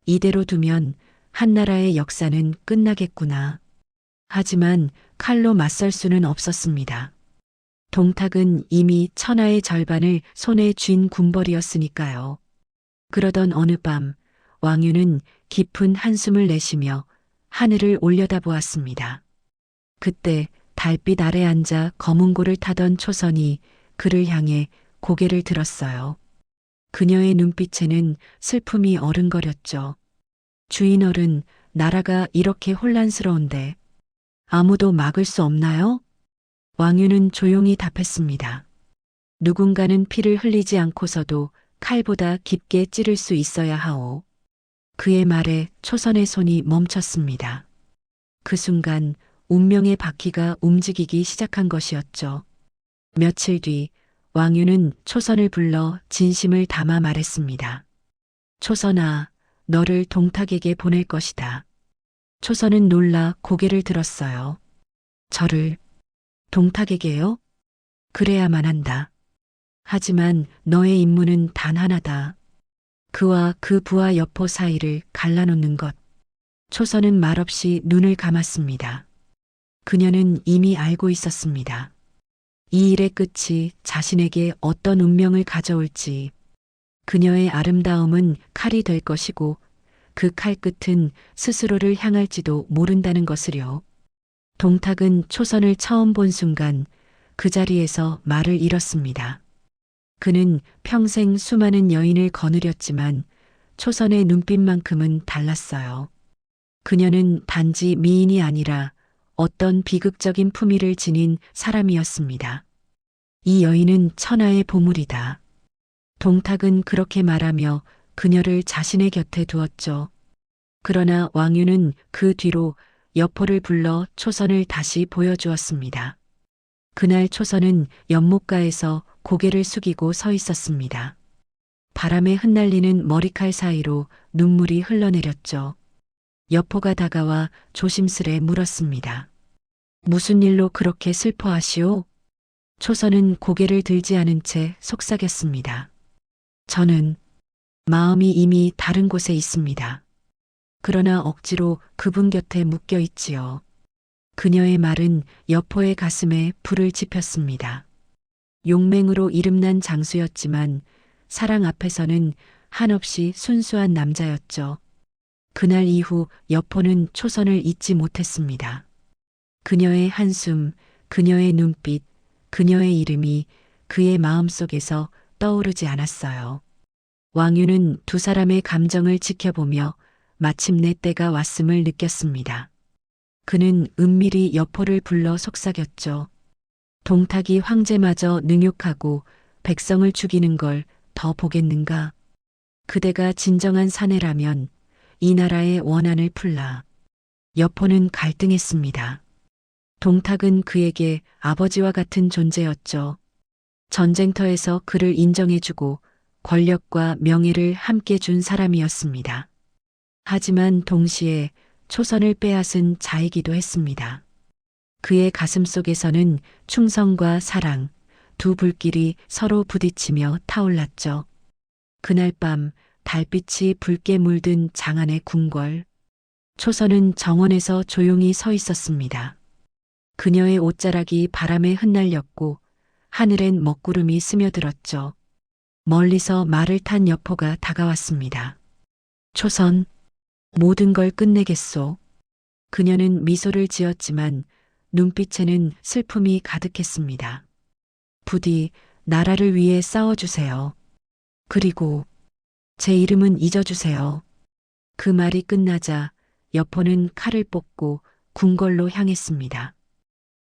이대로 두면 한나라의 역사는 끝나겠구나. 하지만 칼로 맞설 수는 없었습니다. 동탁은 이미 천하의 절반을 손에 쥔 군벌이었으니까요. 그러던 어느 밤 왕윤은 깊은 한숨을 내쉬며 하늘을 올려다보았습니다. 그때 달빛 아래 앉아 검은고를 타던 초선이 그를 향해 고개를 들었어요. 그녀의 눈빛에는 슬픔이 어른거렸죠. 주인 어른, 나라가 이렇게 혼란스러운데 아무도 막을 수 없나요? 왕윤은 조용히 답했습니다. 누군가는 피를 흘리지 않고서도 칼보다 깊게 찌를 수 있어야 하오. 그의 말에 초선의 손이 멈췄습니다. 그 순간 운명의 바퀴가 움직이기 시작한 것이었죠. 며칠 뒤 왕윤은 초선을 불러 진심을 담아 말했습니다. 초선아, 너를 동탁에게 보낼 것이다. 초선은 놀라 고개를 들었어요. 저를 동탁에게요? 그래야만 한다. 하지만 너의 임무는 단 하나다. 그와 그 부하 여포 사이를 갈라놓는 것. 초선은 말없이 눈을 감았습니다. 그녀는 이미 알고 있었습니다. 이 일의 끝이 자신에게 어떤 운명을 가져올지. 그녀의 아름다움은 칼이 될 것이고 그 칼 끝은 스스로를 향할지도 모른다는 것을요. 동탁은 초선을 처음 본 순간 그 자리에서 말을 잃었습니다. 그는 평생 수많은 여인을 거느렸지만 초선의 눈빛만큼은 달랐어요. 그녀는 단지 미인이 아니라 어떤 비극적인 품위를 지닌 사람이었습니다. 이 여인은 천하의 보물이다. 동탁은 그렇게 말하며 그녀를 자신의 곁에 두었죠. 그러나 왕윤은 그 뒤로 여포를 불러 초선을 다시 보여주었습니다. 그날 초선은 연못가에서 고개를 숙이고 서 있었습니다. 바람에 흩날리는 머리칼 사이로 눈물이 흘러내렸죠. 여포가 다가와 조심스레 물었습니다. 무슨 일로 그렇게 슬퍼하시오? 초선은 고개를 들지 않은 채 속삭였습니다. 저는 마음이 이미 다른 곳에 있습니다. 그러나 억지로 그분 곁에 묶여 있지요. 그녀의 말은 여포의 가슴에 불을 지폈습니다. 용맹으로 이름난 장수였지만 사랑 앞에서는 한없이 순수한 남자였죠. 그날 이후 여포는 초선을 잊지 못했습니다. 그녀의 한숨, 그녀의 눈빛, 그녀의 이름이 그의 마음속에서 떠오르지 않았어요. 왕유는 두 사람의 감정을 지켜보며 마침내 때가 왔음을 느꼈습니다. 그는 은밀히 여포를 불러 속삭였죠. 동탁이 황제마저 능욕하고 백성을 죽이는 걸 더 보겠는가? 그대가 진정한 사내라면 이 나라의 원한을 풀라. 여포는 갈등했습니다. 동탁은 그에게 아버지와 같은 존재였죠. 전쟁터에서 그를 인정해주고 권력과 명예를 함께 준 사람이었습니다. 하지만 동시에 초선을 빼앗은 자이기도 했습니다. 그의 가슴 속에서는 충성과 사랑, 두 불길이 서로 부딪히며 타올랐죠. 그날 밤 달빛이 붉게 물든 장안의 궁궐. 초선은 정원에서 조용히 서 있었습니다. 그녀의 옷자락이 바람에 흩날렸고 하늘엔 먹구름이 스며들었죠. 멀리서 말을 탄 여포가 다가왔습니다. 초선, 모든 걸 끝내겠소. 그녀는 미소를 지었지만 눈빛에는 슬픔이 가득했습니다. 부디 나라를 위해 싸워주세요. 그리고 제 이름은 잊어주세요. 그 말이 끝나자 여포는 칼을 뽑고 궁궐로 향했습니다.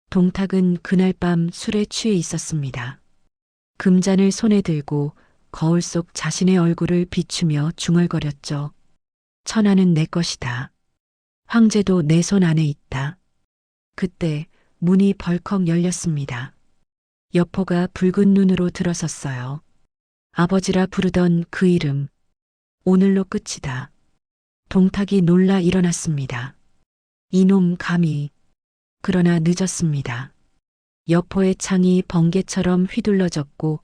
동탁은 그날 밤 술에 취해 있었습니다. 금잔을 손에 들고 거울 속 자신의 얼굴을 비추며 중얼거렸죠. 천하는 내 것이다. 황제도 내 손 안에 있다. 그때 문이 벌컥 열렸습니다. 여포가 붉은 눈으로 들어섰어요. 아버지라 부르던 그 이름, 오늘로 끝이다. 동탁이 놀라 일어났습니다. 이놈 감히. 그러나 늦었습니다. 여포의 창이 번개처럼 휘둘러졌고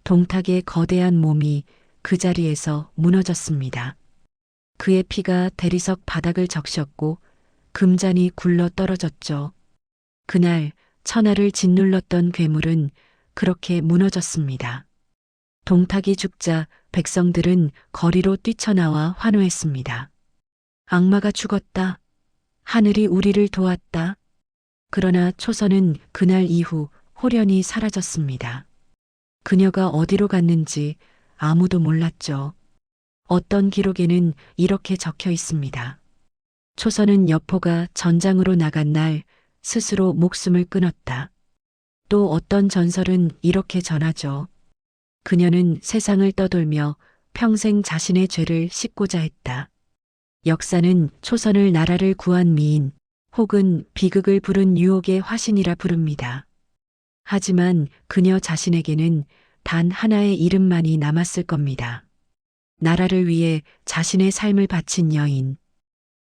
동탁의 거대한 몸이 그 자리에서 무너졌습니다. 그의 피가 대리석 바닥을 적셨고 금잔이 굴러 떨어졌죠. 그날 천하를 짓눌렀던 괴물은 그렇게 무너졌습니다. 동탁이 죽자 백성들은 거리로 뛰쳐나와 환호했습니다. 악마가 죽었다. 하늘이 우리를 도왔다. 그러나 초선은 그날 이후 홀연히 사라졌습니다. 그녀가 어디로 갔는지 아무도 몰랐죠. 어떤 기록에는 이렇게 적혀 있습니다. 초선은 여포가 전장으로 나간 날 스스로 목숨을 끊었다. 또 어떤 전설은 이렇게 전하죠. 그녀는 세상을 떠돌며 평생 자신의 죄를 씻고자 했다. 역사는 초선을 나라를 구한 미인 혹은 비극을 부른 유혹의 화신이라 부릅니다. 하지만 그녀 자신에게는 단 하나의 이름만이 남았을 겁니다. 나라를 위해 자신의 삶을 바친 여인.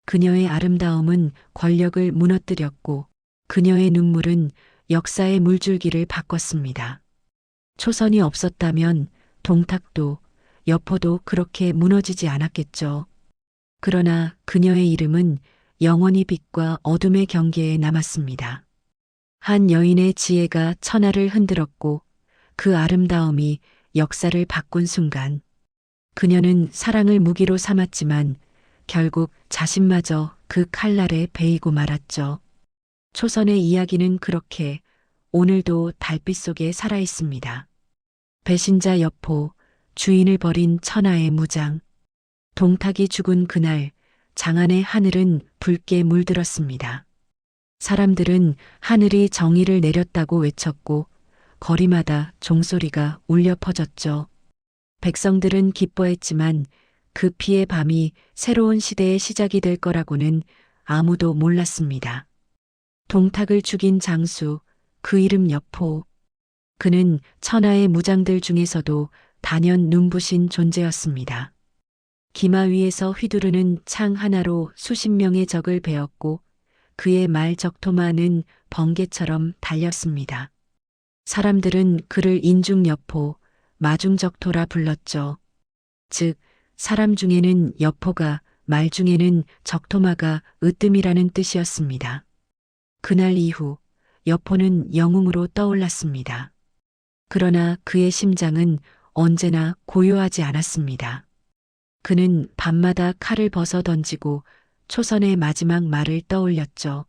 그녀의 아름다움은 권력을 무너뜨렸고 그녀의 눈물은 역사의 물줄기를 바꿨습니다. 초선이 없었다면 동탁도 여포도 그렇게 무너지지 않았겠죠. 그러나 그녀의 이름은 영원히 빛과 어둠의 경계에 남았습니다. 한 여인의 지혜가 천하를 흔들었고 그 아름다움이 역사를 바꾼 순간 그녀는 사랑을 무기로 삼았지만 결국 자신마저 그 칼날에 베이고 말았죠. 초선의 이야기는 그렇게 오늘도 달빛 속에 살아 있습니다. 배신자 여포, 주인을 버린 천하의 무장. 동탁이 죽은 그날 장안의 하늘은 붉게 물들었습니다. 사람들은 하늘이 정의를 내렸다고 외쳤고 거리마다 종소리가 울려 퍼졌죠. 백성들은 기뻐했지만 그 피의 밤이 새로운 시대의 시작이 될 거라고는 아무도 몰랐습니다. 동탁을 죽인 장수, 그 이름 여포. 그는 천하의 무장들 중에서도 단연 눈부신 존재였습니다. 기마 위에서 휘두르는 창 하나로 수십 명의 적을 베었고 그의 말 적토마는 번개처럼 달렸습니다. 사람들은 그를 인중여포, 마중적토라 불렀죠. 즉, 사람 중에는 여포가, 말 중에는 적토마가 으뜸이라는 뜻이었습니다. 그날 이후 여포는 영웅으로 떠올랐습니다. 그러나 그의 심장은 언제나 고요하지 않았습니다. 그는 밤마다 칼을 벗어 던지고 초선의 마지막 말을 떠올렸죠.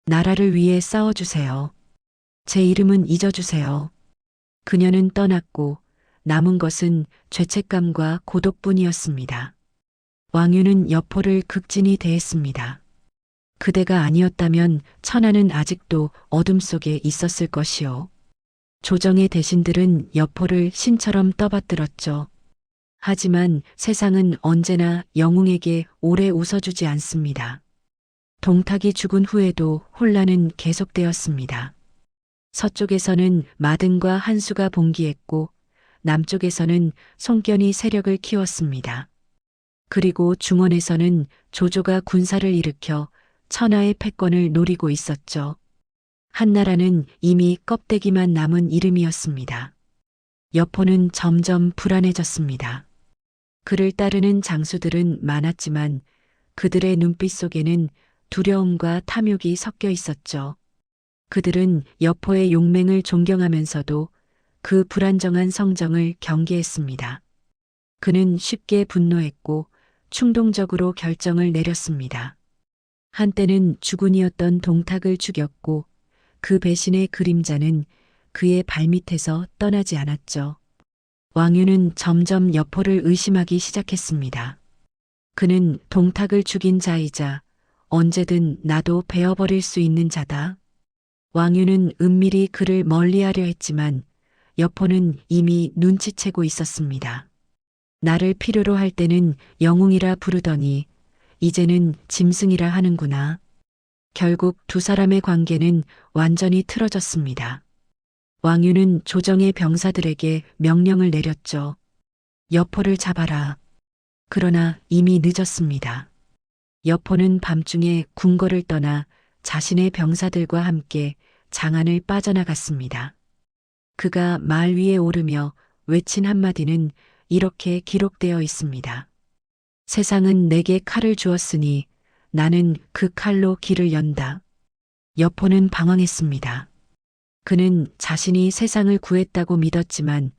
나라를 위해 싸워주세요. 제 이름은 잊어주세요. 그녀는 떠났고 남은 것은 죄책감과 고독뿐이었습니다. 왕유는 여포를 극진히 대했습니다. 그대가 아니었다면 천하는 아직도 어둠 속에 있었을 것이요. 조정의 대신들은 여포를 신처럼 떠받들었죠. 하지만 세상은 언제나 영웅에게 오래 웃어주지 않습니다. 동탁이 죽은 후에도 혼란은 계속되었습니다. 서쪽에서는 마등과 한수가 봉기했고 남쪽에서는 송견이 세력을 키웠습니다. 그리고 중원에서는 조조가 군사를 일으켜 천하의 패권을 노리고 있었죠. 한나라는 이미 껍데기만 남은 이름이었습니다. 여포는 점점 불안해졌습니다. 그를 따르는 장수들은 많았지만 그들의 눈빛 속에는 두려움과 탐욕이 섞여 있었죠. 그들은 여포의 용맹을 존경하면서도 그 불안정한 성정을 경계했습니다. 그는 쉽게 분노했고 충동적으로 결정을 내렸습니다. 한때는 주군이었던 동탁을 죽였고 그 배신의 그림자는 그의 발밑에서 떠나지 않았죠. 왕유는 점점 여포를 의심하기 시작했습니다. 그는 동탁을 죽인 자이자 언제든 나도 베어버릴 수 있는 자다. 왕유는 은밀히 그를 멀리하려 했지만 여포는 이미 눈치채고 있었습니다. 나를 필요로 할 때는 영웅이라 부르더니 이제는 짐승이라 하는구나. 결국 두 사람의 관계는 완전히 틀어졌습니다. 왕유는 조정의 병사들에게 명령을 내렸죠. 여포를 잡아라. 그러나 이미 늦었습니다. 여포는 밤중에 궁궐을 떠나 자신의 병사들과 함께 장안을 빠져나갔습니다. 그가 말 위에 오르며 외친 한마디는 이렇게 기록되어 있습니다. 세상은 내게 칼을 주었으니 나는 그 칼로 길을 연다. 여포는 방황했습니다. 그는 자신이 세상을 구했다고 믿었지만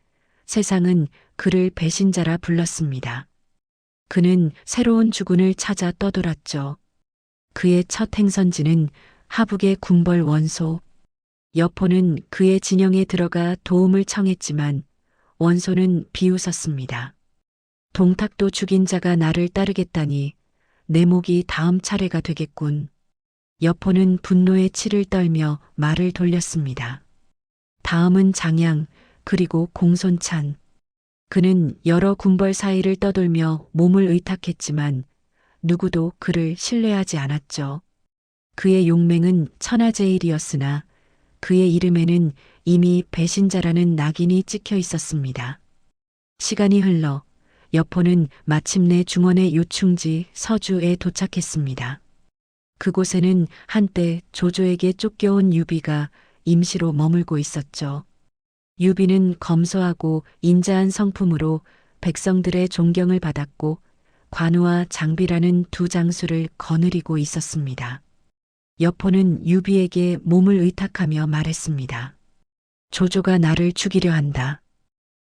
세상은 그를 배신자라 불렀습니다. 그는 새로운 주군을 찾아 떠돌았죠. 그의 첫 행선지는 하북의 군벌 원소. 여포는 그의 진영에 들어가 도움을 청했지만 원소는 비웃었습니다. 동탁도 죽인 자가 나를 따르겠다니 내 목이 다음 차례가 되겠군. 여포는 분노의 치를 떨며 말을 돌렸습니다. 다음은 장양, 그리고 공손찬. 그는 여러 군벌 사이를 떠돌며 몸을 의탁했지만 누구도 그를 신뢰하지 않았죠. 그의 용맹은 천하제일이었으나 그의 이름에는 이미 배신자라는 낙인이 찍혀 있었습니다. 시간이 흘러 여포는 마침내 중원의 요충지 서주에 도착했습니다. 그곳에는 한때 조조에게 쫓겨온 유비가 임시로 머물고 있었죠. 유비는 검소하고 인자한 성품으로 백성들의 존경을 받았고 관우와 장비라는 두 장수를 거느리고 있었습니다. 여포는 유비에게 몸을 의탁하며 말했습니다. 조조가 나를 죽이려 한다.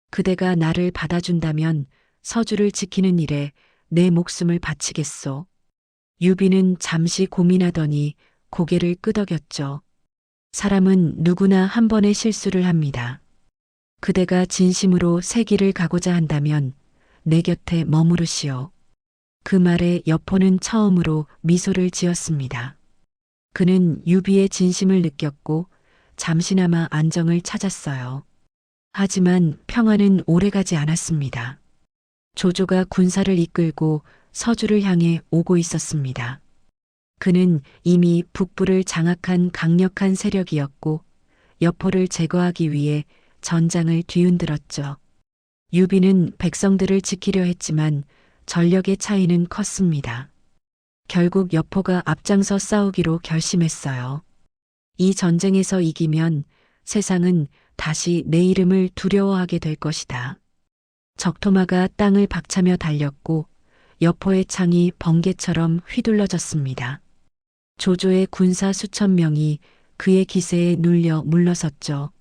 그대가 나를 받아준다면 서주를 지키는 일에 내 목숨을 바치겠소. 유비는 잠시 고민하더니 고개를 끄덕였죠. 사람은 누구나 한 번의 실수를 합니다. 그대가 진심으로 새 길을 가고자 한다면 내 곁에 머무르시오. 그 말에 여포는 처음으로 미소를 지었습니다. 그는 유비의 진심을 느꼈고 잠시나마 안정을 찾았어요. 하지만 평화는 오래가지 않았습니다. 조조가 군사를 이끌고 서주를 향해 오고 있었습니다. 그는 이미 북부를 장악한 강력한 세력이었고 여포를 제거하기 위해 전장을 뒤흔들었죠. 유비는 백성들을 지키려 했지만 전력의 차이는 컸습니다. 결국 여포가 앞장서 싸우기로 결심했어요. 이 전쟁에서 이기면 세상은 다시 내 이름을 두려워하게 될 것이다. 적토마가 땅을 박차며 달렸고 여포의 창이 번개처럼 휘둘러졌습니다. 조조의 군사 수천 명이 그의 기세에 눌려 물러섰죠.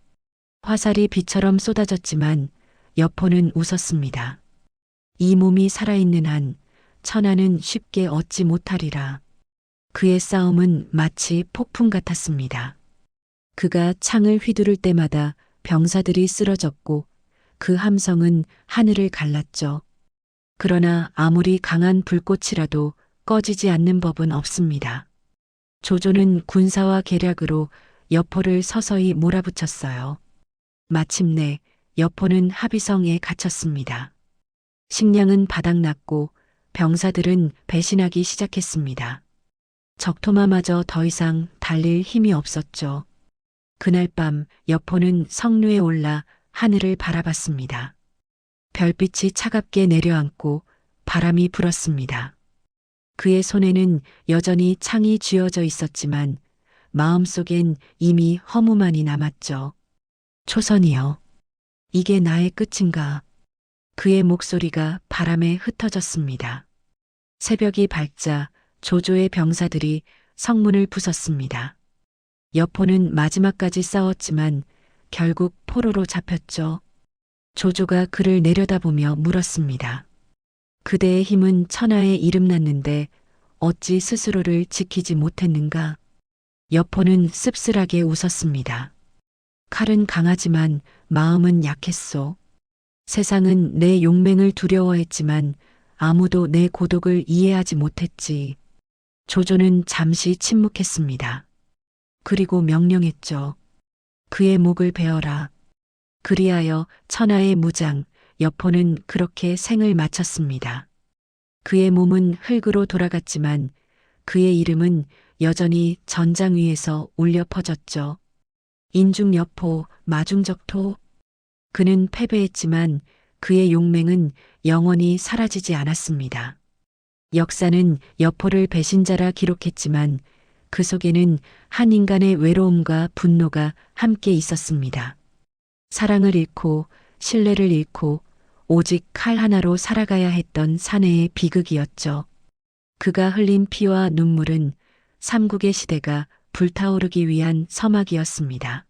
화살이 비처럼 쏟아졌지만 여포는 웃었습니다. 이 몸이 살아있는 한 천하는 쉽게 얻지 못하리라. 그의 싸움은 마치 폭풍 같았습니다. 그가 창을 휘두를 때마다 병사들이 쓰러졌고 그 함성은 하늘을 갈랐죠. 그러나 아무리 강한 불꽃이라도 꺼지지 않는 법은 없습니다. 조조는 군사와 계략으로 여포를 서서히 몰아붙였어요. 마침내 여포는 합의성에 갇혔습니다. 식량은 바닥났고 병사들은 배신하기 시작했습니다. 적토마마저 더 이상 달릴 힘이 없었죠. 그날 밤 여포는 성루에 올라 하늘을 바라봤습니다. 별빛이 차갑게 내려앉고 바람이 불었습니다. 그의 손에는 여전히 창이 쥐어져 있었지만 마음속엔 이미 허무만이 남았죠. 초선이여, 이게 나의 끝인가? 그의 목소리가 바람에 흩어졌습니다. 새벽이 밝자 조조의 병사들이 성문을 부쉈습니다. 여포는 마지막까지 싸웠지만 결국 포로로 잡혔죠. 조조가 그를 내려다보며 물었습니다. 그대의 힘은 천하에 이름났는데 어찌 스스로를 지키지 못했는가? 여포는 씁쓸하게 웃었습니다. 칼은 강하지만 마음은 약했소. 세상은 내 용맹을 두려워했지만 아무도 내 고독을 이해하지 못했지. 조조는 잠시 침묵했습니다. 그리고 명령했죠. 그의 목을 베어라. 그리하여 천하의 무장, 여포는 그렇게 생을 마쳤습니다. 그의 몸은 흙으로 돌아갔지만 그의 이름은 여전히 전장 위에서 울려 퍼졌죠. 인중여포, 마중적토. 그는 패배했지만 그의 용맹은 영원히 사라지지 않았습니다. 역사는 여포를 배신자라 기록했지만 그 속에는 한 인간의 외로움과 분노가 함께 있었습니다. 사랑을 잃고 신뢰를 잃고 오직 칼 하나로 살아가야 했던 사내의 비극이었죠. 그가 흘린 피와 눈물은 삼국의 시대가 불타오르기 위한 서막이었습니다.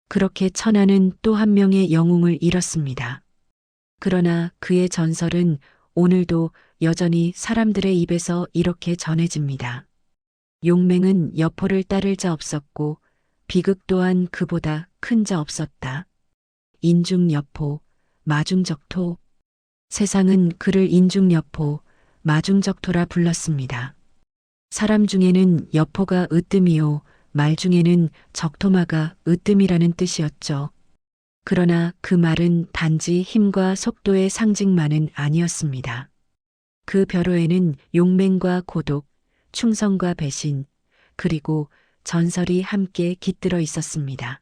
그렇게 천하는 또 한 명의 영웅을 잃었습니다. 그러나 그의 전설은 오늘도 여전히 사람들의 입에서 이렇게 전해집니다. 용맹은 여포를 따를 자 없었고 비극 또한 그보다 큰 자 없었다. 인중여포, 마중적토. 세상은 그를 인중여포, 마중적토라 불렀습니다. 사람 중에는 여포가 으뜸이요, 말 중에는 적토마가 으뜸이라는 뜻이었죠. 그러나 그 말은 단지 힘과 속도의 상징만은 아니었습니다. 그 벼로에는 용맹과 고독, 충성과 배신, 그리고 전설이 함께 깃들어 있었습니다.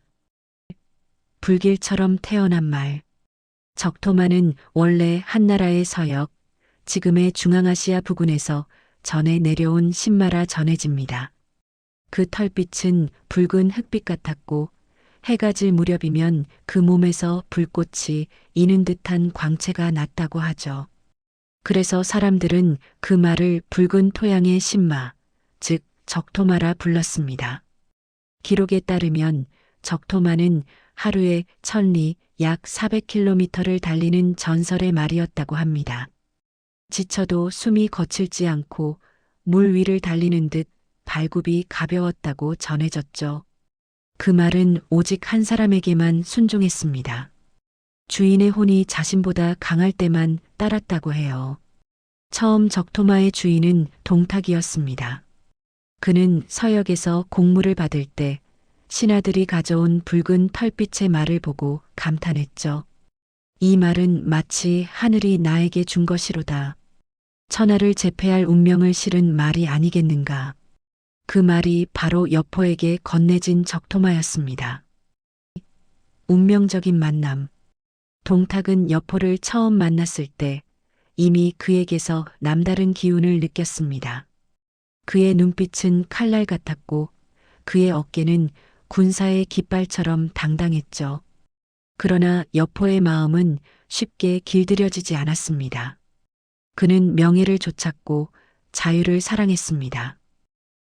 불길처럼 태어난 말. 적토마는 원래 한나라의 서역, 지금의 중앙아시아 부근에서 전해 내려온 신마라 전해집니다. 그 털빛은 붉은 흑빛 같았고 해가 질 무렵이면 그 몸에서 불꽃이 이는 듯한 광채가 났다고 하죠. 그래서 사람들은 그 말을 붉은 토양의 신마, 즉 적토마라 불렀습니다. 기록에 따르면 적토마는 하루에 천리 약 400km를 달리는 전설의 말이었다고 합니다. 지쳐도 숨이 거칠지 않고 물 위를 달리는 듯 발굽이 가벼웠다고 전해졌죠. 그 말은 오직 한 사람에게만 순종했습니다. 주인의 혼이 자신보다 강할 때만 따랐다고 해요. 처음 적토마의 주인은 동탁이었습니다. 그는 서역에서 공물을 받을 때 신하들이 가져온 붉은 털빛의 말을 보고 감탄했죠. 이 말은 마치 하늘이 나에게 준 것이로다. 천하를 제패할 운명을 실은 말이 아니겠는가. 그 말이 바로 여포에게 건네진 적토마였습니다. 운명적인 만남. 동탁은 여포를 처음 만났을 때 이미 그에게서 남다른 기운을 느꼈습니다. 그의 눈빛은 칼날 같았고 그의 어깨는 군사의 깃발처럼 당당했죠. 그러나 여포의 마음은 쉽게 길들여지지 않았습니다. 그는 명예를 좇았고 자유를 사랑했습니다.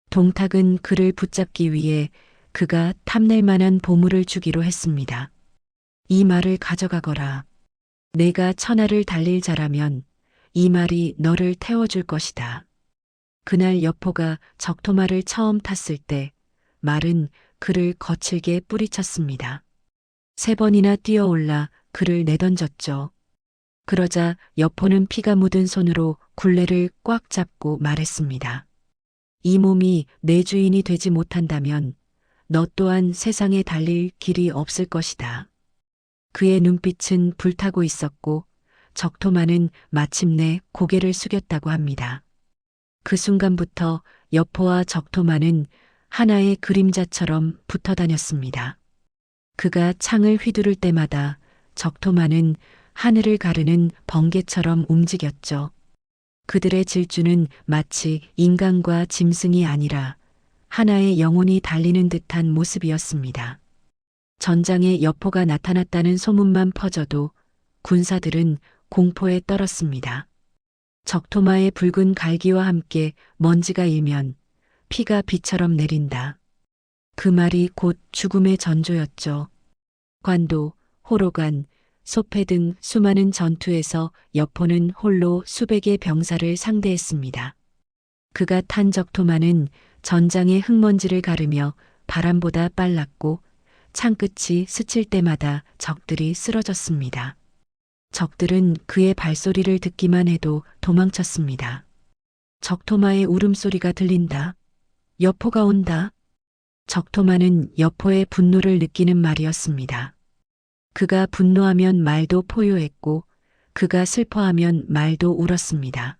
동탁은 그를 붙잡기 위해 그가 탐낼 만한 보물을 주기로 했습니다. 이 말을 가져가거라. 내가 천하를 달릴 자라면 이 말이 너를 태워줄 것이다. 그날 여포가 적토마를 처음 탔을 때 말은 그를 거칠게 뿌리쳤습니다. 3번이나 뛰어올라 그를 내던졌죠. 그러자 여포는 피가 묻은 손으로 굴레를 꽉 잡고 말했습니다. 이 몸이 내 주인이 되지 못한다면 너 또한 세상에 달릴 길이 없을 것이다. 그의 눈빛은 불타고 있었고 적토마는 마침내 고개를 숙였다고 합니다. 그 순간부터 여포와 적토마는 하나의 그림자처럼 붙어 다녔습니다. 그가 창을 휘두를 때마다 적토마는 하늘을 가르는 번개처럼 움직였죠. 그들의 질주는 마치 인간과 짐승이 아니라 하나의 영혼이 달리는 듯한 모습이었습니다. 전장에 여포가 나타났다는 소문만 퍼져도 군사들은 공포에 떨었습니다. 적토마의 붉은 갈기와 함께 먼지가 일면 피가 비처럼 내린다. 그 말이 곧 죽음의 전조였죠. 관도, 호로관, 소패 등 수많은 전투에서 여포는 홀로 수백의 병사를 상대했습니다. 그가 탄 적토마는 전장의 흙먼지를 가르며 바람보다 빨랐고 창끝이 스칠 때마다 적들이 쓰러졌습니다. 적들은 그의 발소리를 듣기만 해도 도망쳤습니다. 적토마의 울음소리가 들린다. 여포가 온다. 적토마는 여포의 분노를 느끼는 말이었습니다. 그가 분노하면 말도 포효했고 그가 슬퍼하면 말도 울었습니다.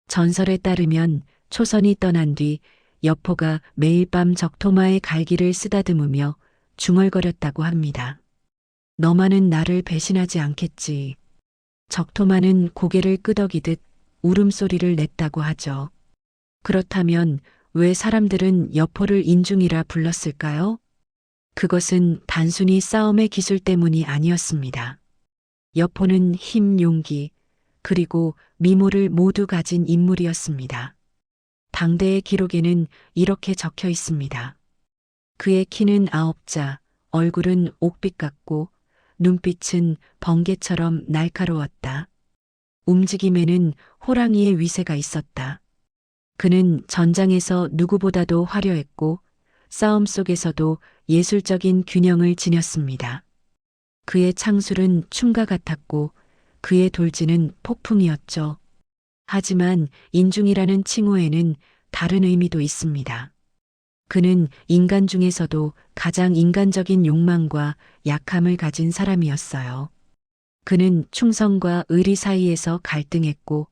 전설에 따르면 초선이 떠난 뒤 여포가 매일 밤 적토마의 갈기를 쓰다듬으며 중얼거렸다고 합니다. 너만은 나를 배신하지 않겠지. 적토마는 고개를 끄덕이듯 울음소리를 냈다고 하죠. 그렇다면 왜 사람들은 여포를 인중이라 불렀을까요? 그것은 단순히 싸움의 기술 때문이 아니었습니다. 여포는 힘, 용기, 그리고 미모를 모두 가진 인물이었습니다. 당대의 기록에는 이렇게 적혀 있습니다. 그의 키는 9자, 얼굴은 옥빛 같고 눈빛은 번개처럼 날카로웠다. 움직임에는 호랑이의 위세가 있었다. 그는 전장에서 누구보다도 화려했고 싸움 속에서도 예술적인 균형을 지녔습니다. 그의 창술은 춤과 같았고 그의 돌진은 폭풍이었죠. 하지만 인중이라는 칭호에는 다른 의미도 있습니다. 그는 인간 중에서도 가장 인간적인 욕망과 약함을 가진 사람이었어요. 그는 충성과 의리 사이에서 갈등했고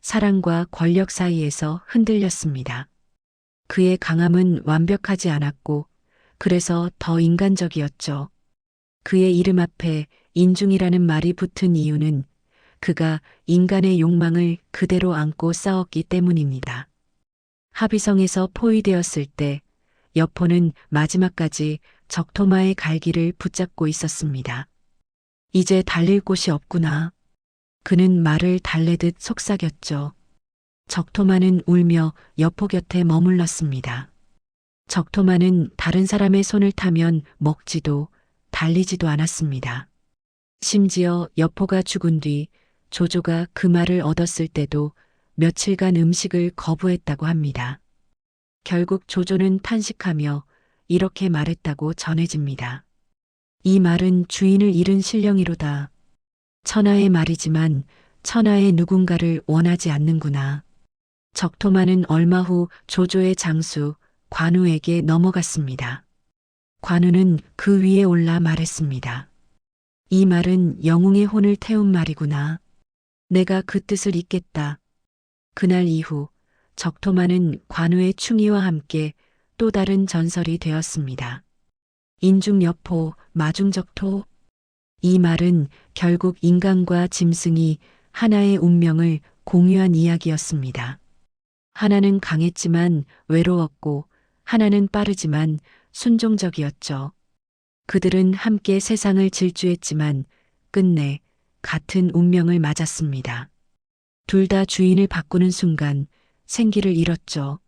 사랑과 권력 사이에서 흔들렸습니다. 그의 강함은 완벽하지 않았고 그래서 더 인간적이었죠. 그의 이름 앞에 인중이라는 말이 붙은 이유는 그가 인간의 욕망을 그대로 안고 싸웠기 때문입니다. 합의성에서 포위되었을 때 여포는 마지막까지 적토마의 갈기를 붙잡고 있었습니다. 이제 달릴 곳이 없구나. 그는 말을 달래듯 속삭였죠. 적토마는 울며 여포 곁에 머물렀습니다. 적토마는 다른 사람의 손을 타면 먹지도 달리지도 않았습니다. 심지어 여포가 죽은 뒤 조조가 그 말을 얻었을 때도 며칠간 음식을 거부했다고 합니다. 결국 조조는 탄식하며 이렇게 말했다고 전해집니다. 이 말은 주인을 잃은 신령이로다. 천하의 말이지만 천하의 누군가를 원하지 않는구나. 적토마는 얼마 후 조조의 장수 관우에게 넘어갔습니다. 관우는 그 위에 올라 말했습니다. 이 말은 영웅의 혼을 태운 말이구나. 내가 그 뜻을 잊겠다. 그날 이후 적토마는 관우의 충의와 함께 또 다른 전설이 되었습니다. 인중여포, 마중적토, 이 말은 결국 인간과 짐승이 하나의 운명을 공유한 이야기였습니다. 하나는 강했지만 외로웠고 하나는 빠르지만 순종적이었죠. 그들은 함께 세상을 질주했지만 끝내 같은 운명을 맞았습니다. 둘 다 주인을 바꾸는 순간 생기를 잃었죠.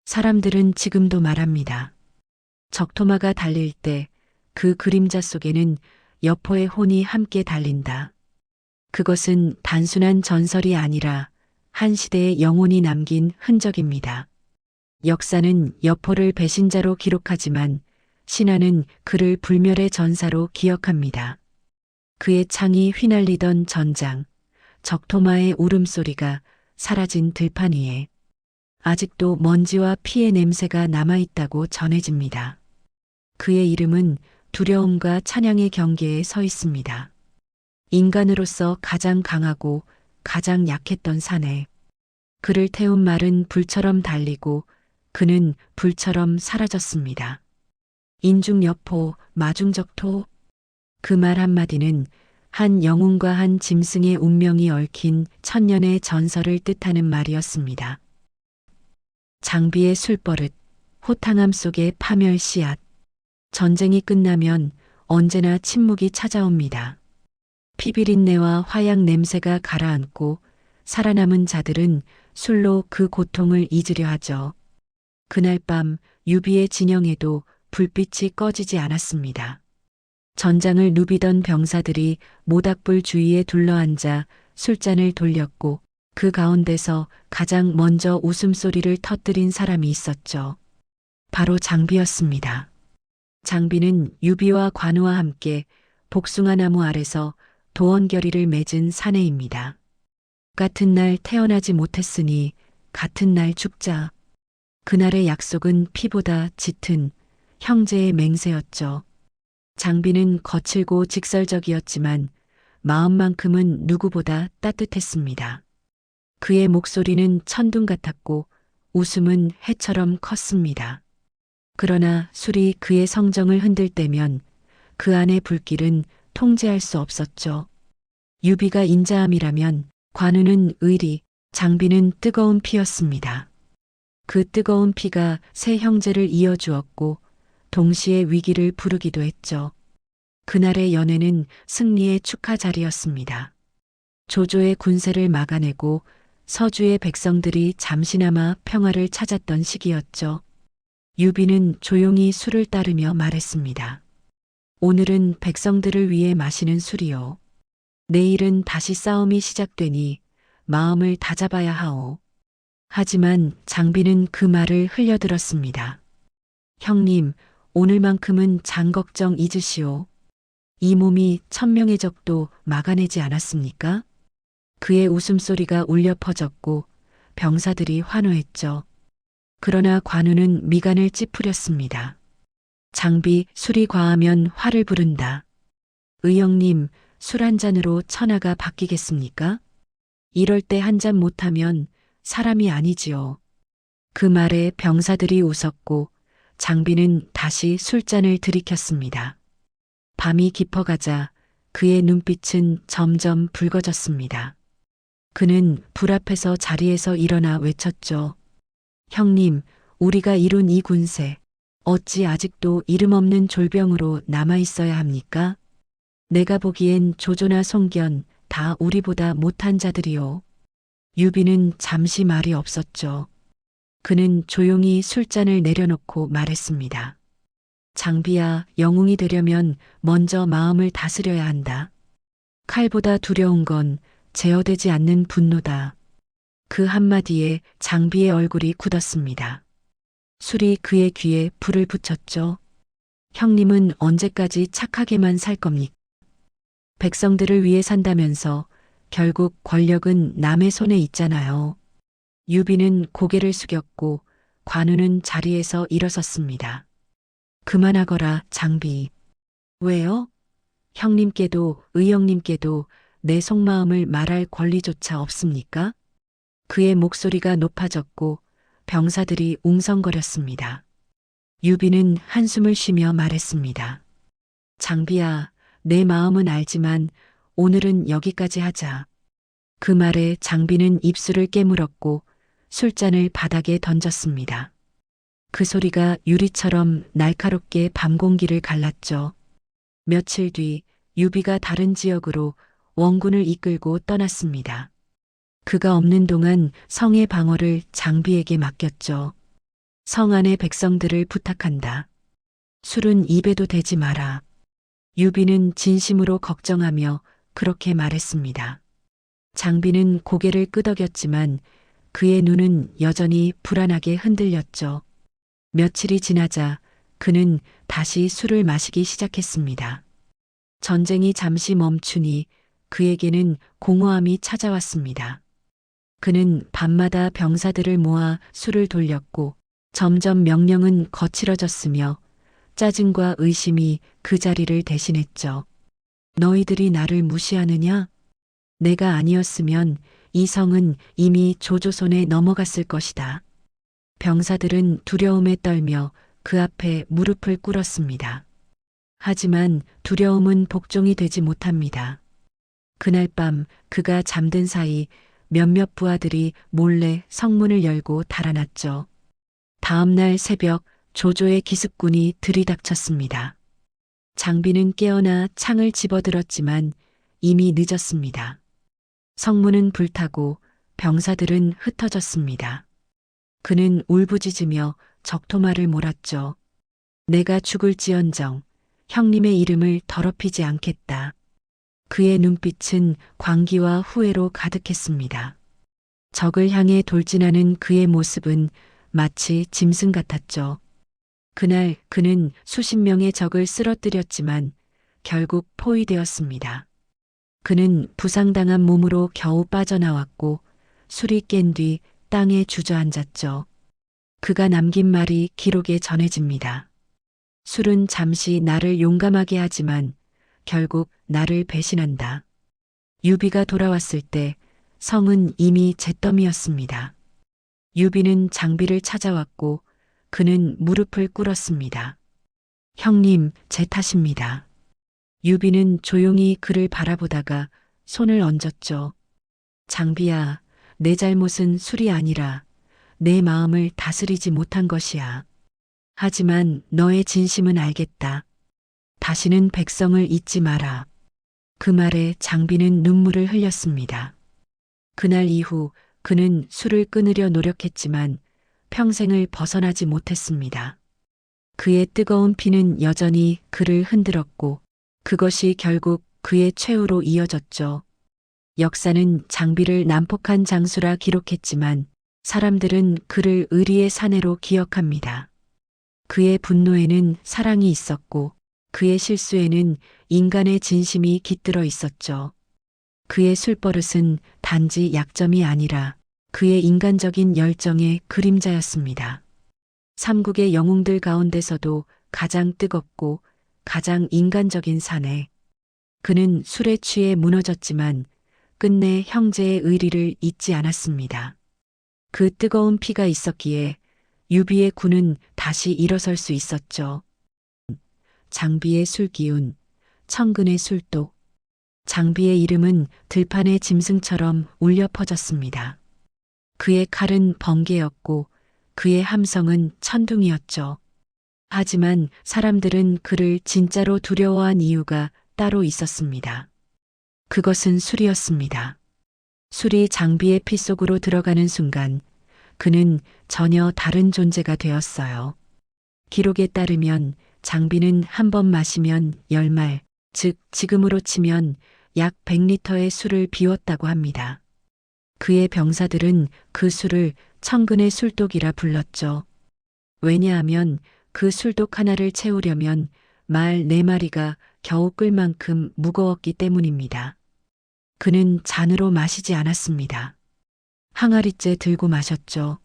사람들은 지금도 말합니다. 적토마가 달릴 때 그 그림자 속에는 여포의 혼이 함께 달린다. 그것은 단순한 전설이 아니라 한 시대의 영혼이 남긴 흔적입니다. 역사는 여포를 배신자로 기록하지만 신화는 그를 불멸의 전사로 기억합니다. 그의 창이 휘날리던 전장, 적토마의 울음소리가 사라진 들판 위에 아직도 먼지와 피의 냄새가 남아있다고 전해집니다. 그의 이름은 두려움과 찬양의 경계에 서 있습니다. 인간으로서 가장 강하고 가장 약했던 사내. 그를 태운 말은 불처럼 달리고 그는 불처럼 사라졌습니다. 인중여포, 마중적토. 그 말 한마디는 한 영웅과 한 짐승의 운명이 얽힌 천년의 전설을 뜻하는 말이었습니다. 장비의 술버릇, 호탕함 속의 파멸 씨앗. 전쟁이 끝나면 언제나 침묵이 찾아옵니다. 피비린내와 화약 냄새가 가라앉고 살아남은 자들은 술로 그 고통을 잊으려 하죠. 그날 밤 유비의 진영에도 불빛이 꺼지지 않았습니다. 전장을 누비던 병사들이 모닥불 주위에 둘러앉아 술잔을 돌렸고 그 가운데서 가장 먼저 웃음소리를 터뜨린 사람이 있었죠. 바로 장비였습니다. 장비는 유비와 관우와 함께 복숭아 나무 아래서 도원결의를 맺은 사내입니다. 같은 날 태어나지 못했으니 같은 날 죽자. 그날의 약속은 피보다 짙은 형제의 맹세였죠. 장비는 거칠고 직설적이었지만 마음만큼은 누구보다 따뜻했습니다. 그의 목소리는 천둥 같았고 웃음은 해처럼 컸습니다. 그러나 술이 그의 성정을 흔들 때면 그 안의 불길은 통제할 수 없었죠. 유비가 인자함이라면 관우는 의리, 장비는 뜨거운 피였습니다. 그 뜨거운 피가 세 형제를 이어주었고 동시에 위기를 부르기도 했죠. 그날의 연회는 승리의 축하 자리였습니다. 조조의 군세를 막아내고 서주의 백성들이 잠시나마 평화를 찾았던 시기였죠. 유비는 조용히 술을 따르며 말했습니다. 오늘은 백성들을 위해 마시는 술이요. 내일은 다시 싸움이 시작되니 마음을 다잡아야 하오. 하지만 장비는 그 말을 흘려들었습니다. 형님, 오늘만큼은 장 걱정 잊으시오. 이 몸이 1000명의 적도 막아내지 않았습니까? 그의 웃음소리가 울려 퍼졌고 병사들이 환호했죠. 그러나 관우는 미간을 찌푸렸습니다. 장비, 술이 과하면 화를 부른다. 의형님, 술 한 잔으로 천하가 바뀌겠습니까? 이럴 때 한 잔 못하면 사람이 아니지요. 그 말에 병사들이 웃었고 장비는 다시 술잔을 들이켰습니다. 밤이 깊어가자 그의 눈빛은 점점 붉어졌습니다. 그는 불 앞에서 자리에서 일어나 외쳤죠. 형님, 우리가 이룬 이 군세, 어찌 아직도 이름 없는 졸병으로 남아있어야 합니까? 내가 보기엔 조조나 송견 다 우리보다 못한 자들이요. 유비는 잠시 말이 없었죠. 그는 조용히 술잔을 내려놓고 말했습니다. 장비야, 영웅이 되려면 먼저 마음을 다스려야 한다. 칼보다 두려운 건 제어되지 않는 분노다. 그 한마디에 장비의 얼굴이 굳었습니다. 술이 그의 귀에 불을 붙였죠. 형님은 언제까지 착하게만 살 겁니까? 백성들을 위해 산다면서 결국 권력은 남의 손에 있잖아요. 유비는 고개를 숙였고 관우는 자리에서 일어섰습니다. 그만하거라, 장비. 왜요? 형님께도 의형님께도 내 속마음을 말할 권리조차 없습니까? 그의 목소리가 높아졌고 병사들이 웅성거렸습니다. 유비는 한숨을 쉬며 말했습니다. 장비야, 내 마음은 알지만 오늘은 여기까지 하자. 그 말에 장비는 입술을 깨물었고 술잔을 바닥에 던졌습니다. 그 소리가 유리처럼 날카롭게 밤 공기를 갈랐죠. 며칠 뒤 유비가 다른 지역으로 원군을 이끌고 떠났습니다. 그가 없는 동안 성의 방어를 장비에게 맡겼죠. 성 안의 백성들을 부탁한다. 술은 입에도 대지 마라. 유비는 진심으로 걱정하며 그렇게 말했습니다. 장비는 고개를 끄덕였지만 그의 눈은 여전히 불안하게 흔들렸죠. 며칠이 지나자 그는 다시 술을 마시기 시작했습니다. 전쟁이 잠시 멈추니 그에게는 공허함이 찾아왔습니다. 그는 밤마다 병사들을 모아 술을 돌렸고 점점 명령은 거칠어졌으며 짜증과 의심이 그 자리를 대신했죠. 너희들이 나를 무시하느냐? 내가 아니었으면 이 성은 이미 조조손에 넘어갔을 것이다. 병사들은 두려움에 떨며 그 앞에 무릎을 꿇었습니다. 하지만 두려움은 복종이 되지 못합니다. 그날 밤 그가 잠든 사이 몇몇 부하들이 몰래 성문을 열고 달아났죠. 다음 날 새벽 조조의 기습군이 들이닥쳤습니다. 장비는 깨어나 창을 집어들었지만 이미 늦었습니다. 성문은 불타고 병사들은 흩어졌습니다. 그는 울부짖으며 적토마를 몰았죠. 내가 죽을지언정 형님의 이름을 더럽히지 않겠다. 그의 눈빛은 광기와 후회로 가득했습니다. 적을 향해 돌진하는 그의 모습은 마치 짐승 같았죠. 그날 그는 수십 명의 적을 쓰러뜨렸지만 결국 포위되었습니다. 그는 부상당한 몸으로 겨우 빠져나왔고 술이 깬 뒤 땅에 주저앉았죠. 그가 남긴 말이 기록에 전해집니다. 술은 잠시 나를 용감하게 하지만 결국 나를 배신한다. 유비가 돌아왔을 때 성은 이미 잿더미였습니다. 유비는 장비를 찾아왔고 그는 무릎을 꿇었습니다. 형님, 제 탓입니다. 유비는 조용히 그를 바라보다가 손을 얹었죠. 장비야, 내 잘못은 술이 아니라 내 마음을 다스리지 못한 것이야. 하지만 너의 진심은 알겠다. 다시는 백성을 잊지 마라. 그 말에 장비는 눈물을 흘렸습니다. 그날 이후 그는 술을 끊으려 노력했지만 평생을 벗어나지 못했습니다. 그의 뜨거운 피는 여전히 그를 흔들었고 그것이 결국 그의 최후로 이어졌죠. 역사는 장비를 난폭한 장수라 기록했지만 사람들은 그를 의리의 사내로 기억합니다. 그의 분노에는 사랑이 있었고 그의 실수에는 인간의 진심이 깃들어 있었죠. 그의 술버릇은 단지 약점이 아니라 그의 인간적인 열정의 그림자였습니다. 삼국의 영웅들 가운데서도 가장 뜨겁고 가장 인간적인 사내. 그는 술에 취해 무너졌지만 끝내 형제의 의리를 잊지 않았습니다. 그 뜨거운 피가 있었기에 유비의 군은 다시 일어설 수 있었죠. 장비의 술기운, 청근의 술독. 장비의 이름은 들판의 짐승처럼 울려 퍼졌습니다. 그의 칼은 번개였고 그의 함성은 천둥이었죠. 하지만 사람들은 그를 진짜로 두려워한 이유가 따로 있었습니다. 그것은 술이었습니다. 술이 장비의 피 속으로 들어가는 순간 그는 전혀 다른 존재가 되었어요. 기록에 따르면 장비는 한 번 마시면 10말, 즉 지금으로 치면 약 100리터의 술을 비웠다고 합니다. 그의 병사들은 그 술을 청근의 술독이라 불렀죠. 왜냐하면 그 술독 하나를 채우려면 말 4마리가 겨우 끌 만큼 무거웠기 때문입니다. 그는 잔으로 마시지 않았습니다. 항아리째 들고 마셨죠.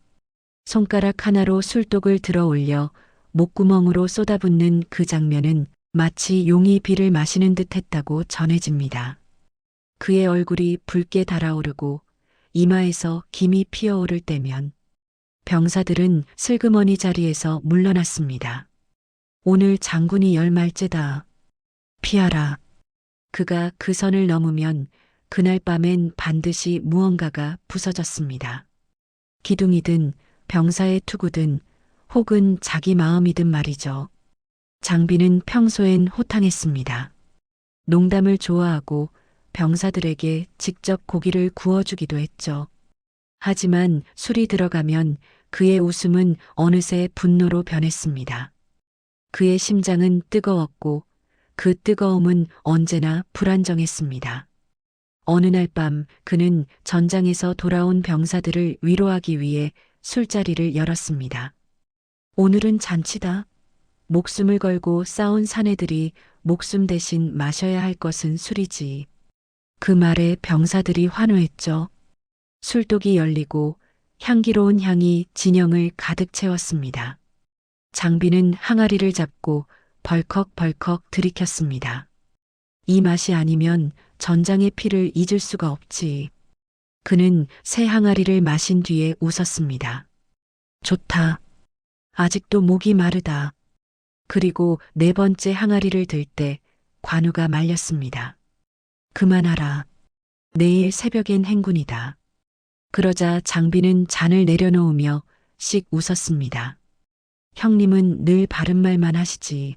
손가락 하나로 술독을 들어 올려 목구멍으로 쏟아붓는 그 장면은 마치 용이 비를 마시는 듯 했다고 전해집니다. 그의 얼굴이 붉게 달아오르고 이마에서 김이 피어오를 때면 병사들은 슬그머니 자리에서 물러났습니다. 오늘 장군이 10말째다. 피하라. 그가 그 선을 넘으면 그날 밤엔 반드시 무언가가 부서졌습니다. 기둥이든 병사의 투구든 혹은 자기 마음이든 말이죠. 장비는 평소엔 호탕했습니다. 농담을 좋아하고 병사들에게 직접 고기를 구워주기도 했죠. 하지만 술이 들어가면 그의 웃음은 어느새 분노로 변했습니다. 그의 심장은 뜨거웠고 그 뜨거움은 언제나 불안정했습니다. 어느 날 밤 그는 전장에서 돌아온 병사들을 위로하기 위해 술자리를 열었습니다. 오늘은 잔치다. 목숨을 걸고 싸운 사내들이 목숨 대신 마셔야 할 것은 술이지. 그 말에 병사들이 환호했죠. 술독이 열리고 향기로운 향이 진영을 가득 채웠습니다. 장비는 항아리를 잡고 벌컥벌컥 들이켰습니다. 이 맛이 아니면 전장의 피를 잊을 수가 없지. 그는 새 항아리를 마신 뒤에 웃었습니다. 좋다. 아직도 목이 마르다. 그리고 네 번째 항아리를 들 때 관우가 말렸습니다. 그만하라. 내일 새벽엔 행군이다. 그러자 장비는 잔을 내려놓으며 씩 웃었습니다. 형님은 늘 바른 말만 하시지.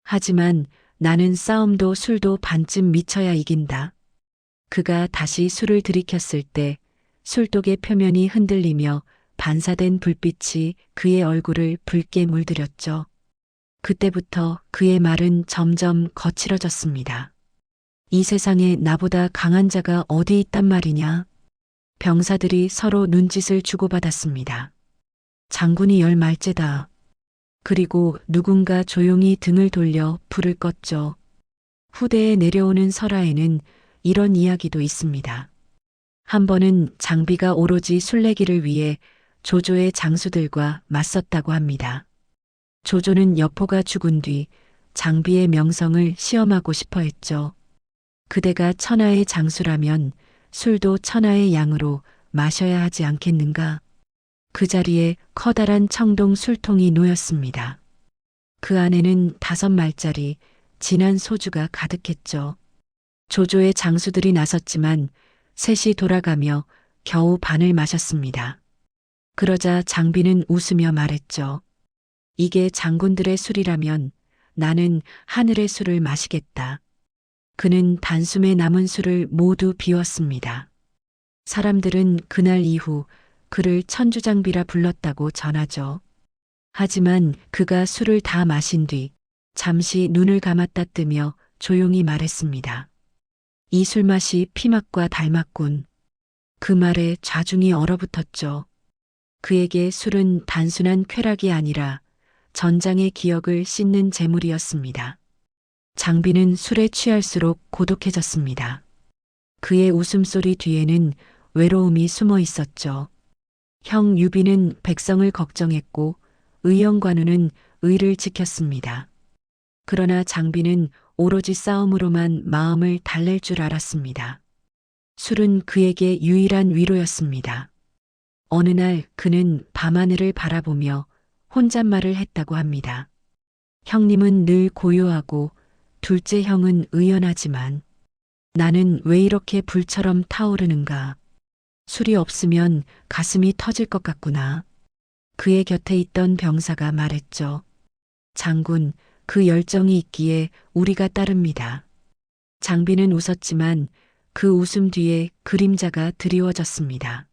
하지만 나는 싸움도 술도 반쯤 미쳐야 이긴다. 그가 다시 술을 들이켰을 때 술독의 표면이 흔들리며 반사된 불빛이 그의 얼굴을 붉게 물들였죠. 그때부터 그의 말은 점점 거칠어졌습니다. 이 세상에 나보다 강한 자가 어디 있단 말이냐? 병사들이 서로 눈짓을 주고받았습니다. 장군이 열 말째다. 그리고 누군가 조용히 등을 돌려 불을 껐죠. 후대에 내려오는 설화에는 이런 이야기도 있습니다. 한 번은 장비가 오로지 술래기를 위해 조조의 장수들과 맞섰다고 합니다. 조조는 여포가 죽은 뒤 장비의 명성을 시험하고 싶어 했죠. 그대가 천하의 장수라면 술도 천하의 양으로 마셔야 하지 않겠는가? 그 자리에 커다란 청동 술통이 놓였습니다. 그 안에는 5말짜리 진한 소주가 가득했죠. 조조의 장수들이 나섰지만 셋이 돌아가며 겨우 반을 마셨습니다. 그러자 장비는 웃으며 말했죠. 이게 장군들의 술이라면 나는 하늘의 술을 마시겠다. 그는 단숨에 남은 술을 모두 비웠습니다. 사람들은 그날 이후 그를 천주장비라 불렀다고 전하죠. 하지만 그가 술을 다 마신 뒤 잠시 눈을 감았다 뜨며 조용히 말했습니다. 이 술맛이 피맛과 닮았군. 그 말에 좌중이 얼어붙었죠. 그에게 술은 단순한 쾌락이 아니라 전장의 기억을 씻는 제물이었습니다. 장비는 술에 취할수록 고독해졌습니다. 그의 웃음소리 뒤에는 외로움이 숨어 있었죠. 형 유비는 백성을 걱정했고 의영관우는 의를 지켰습니다. 그러나 장비는 오로지 싸움으로만 마음을 달랠 줄 알았습니다. 술은 그에게 유일한 위로였습니다. 어느 날 그는 밤하늘을 바라보며 혼잣말을 했다고 합니다. 형님은 늘 고요하고 둘째 형은 의연하지만 나는 왜 이렇게 불처럼 타오르는가? 술이 없으면 가슴이 터질 것 같구나. 그의 곁에 있던 병사가 말했죠. 장군, 그 열정이 있기에 우리가 따릅니다. 장비는 웃었지만 그 웃음 뒤에 그림자가 드리워졌습니다.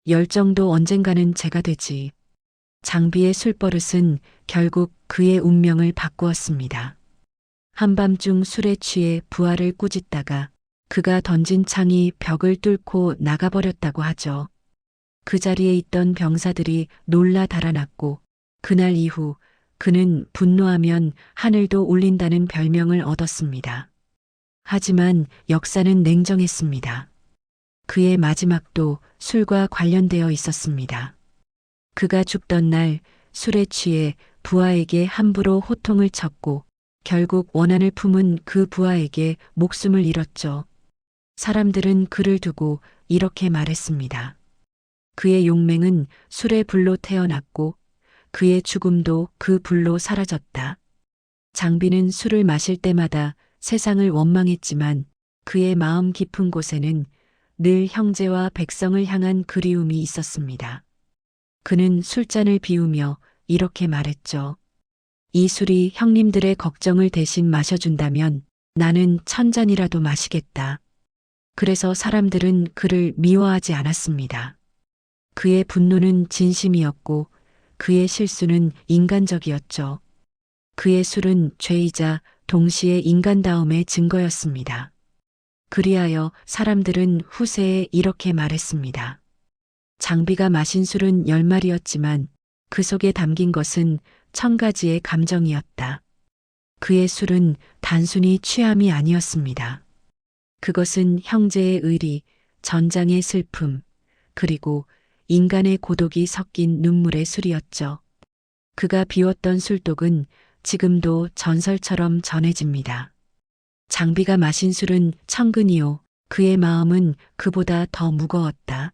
열정도 언젠가는 재가 되지. 장비의 술버릇은 결국 그의 운명을 바꾸었습니다. 한밤중 술에 취해 부하를 꾸짖다가 그가 던진 창이 벽을 뚫고 나가버렸다고 하죠. 그 자리에 있던 병사들이 놀라 달아났고 그날 이후 그는 분노하면 하늘도 울린다는 별명을 얻었습니다. 하지만 역사는 냉정했습니다. 그의 마지막도 술과 관련되어 있었습니다. 그가 죽던 날 술에 취해 부하에게 함부로 호통을 쳤고 결국 원한을 품은 그 부하에게 목숨을 잃었죠. 사람들은 그를 두고 이렇게 말했습니다. 그의 용맹은 술의 불로 태어났고 그의 죽음도 그 불로 사라졌다. 장비는 술을 마실 때마다 세상을 원망했지만 그의 마음 깊은 곳에는 늘 형제와 백성을 향한 그리움이 있었습니다. 그는 술잔을 비우며 이렇게 말했죠. 이 술이 형님들의 걱정을 대신 마셔준다면 나는 1000잔이라도 마시겠다. 그래서 사람들은 그를 미워하지 않았습니다. 그의 분노는 진심이었고 그의 실수는 인간적이었죠. 그의 술은 죄이자 동시에 인간다움의 증거였습니다. 그리하여 사람들은 후세에 이렇게 말했습니다. 장비가 마신 술은 10마리였지만 그 속에 담긴 것은 1000가지의 감정이었다. 그의 술은 단순히 취함이 아니었습니다. 그것은 형제의 의리, 전장의 슬픔, 그리고 인간의 고독이 섞인 눈물의 술이었죠. 그가 비웠던 술독은 지금도 전설처럼 전해집니다. 장비가 마신 술은 천근이요. 그의 마음은 그보다 더 무거웠다.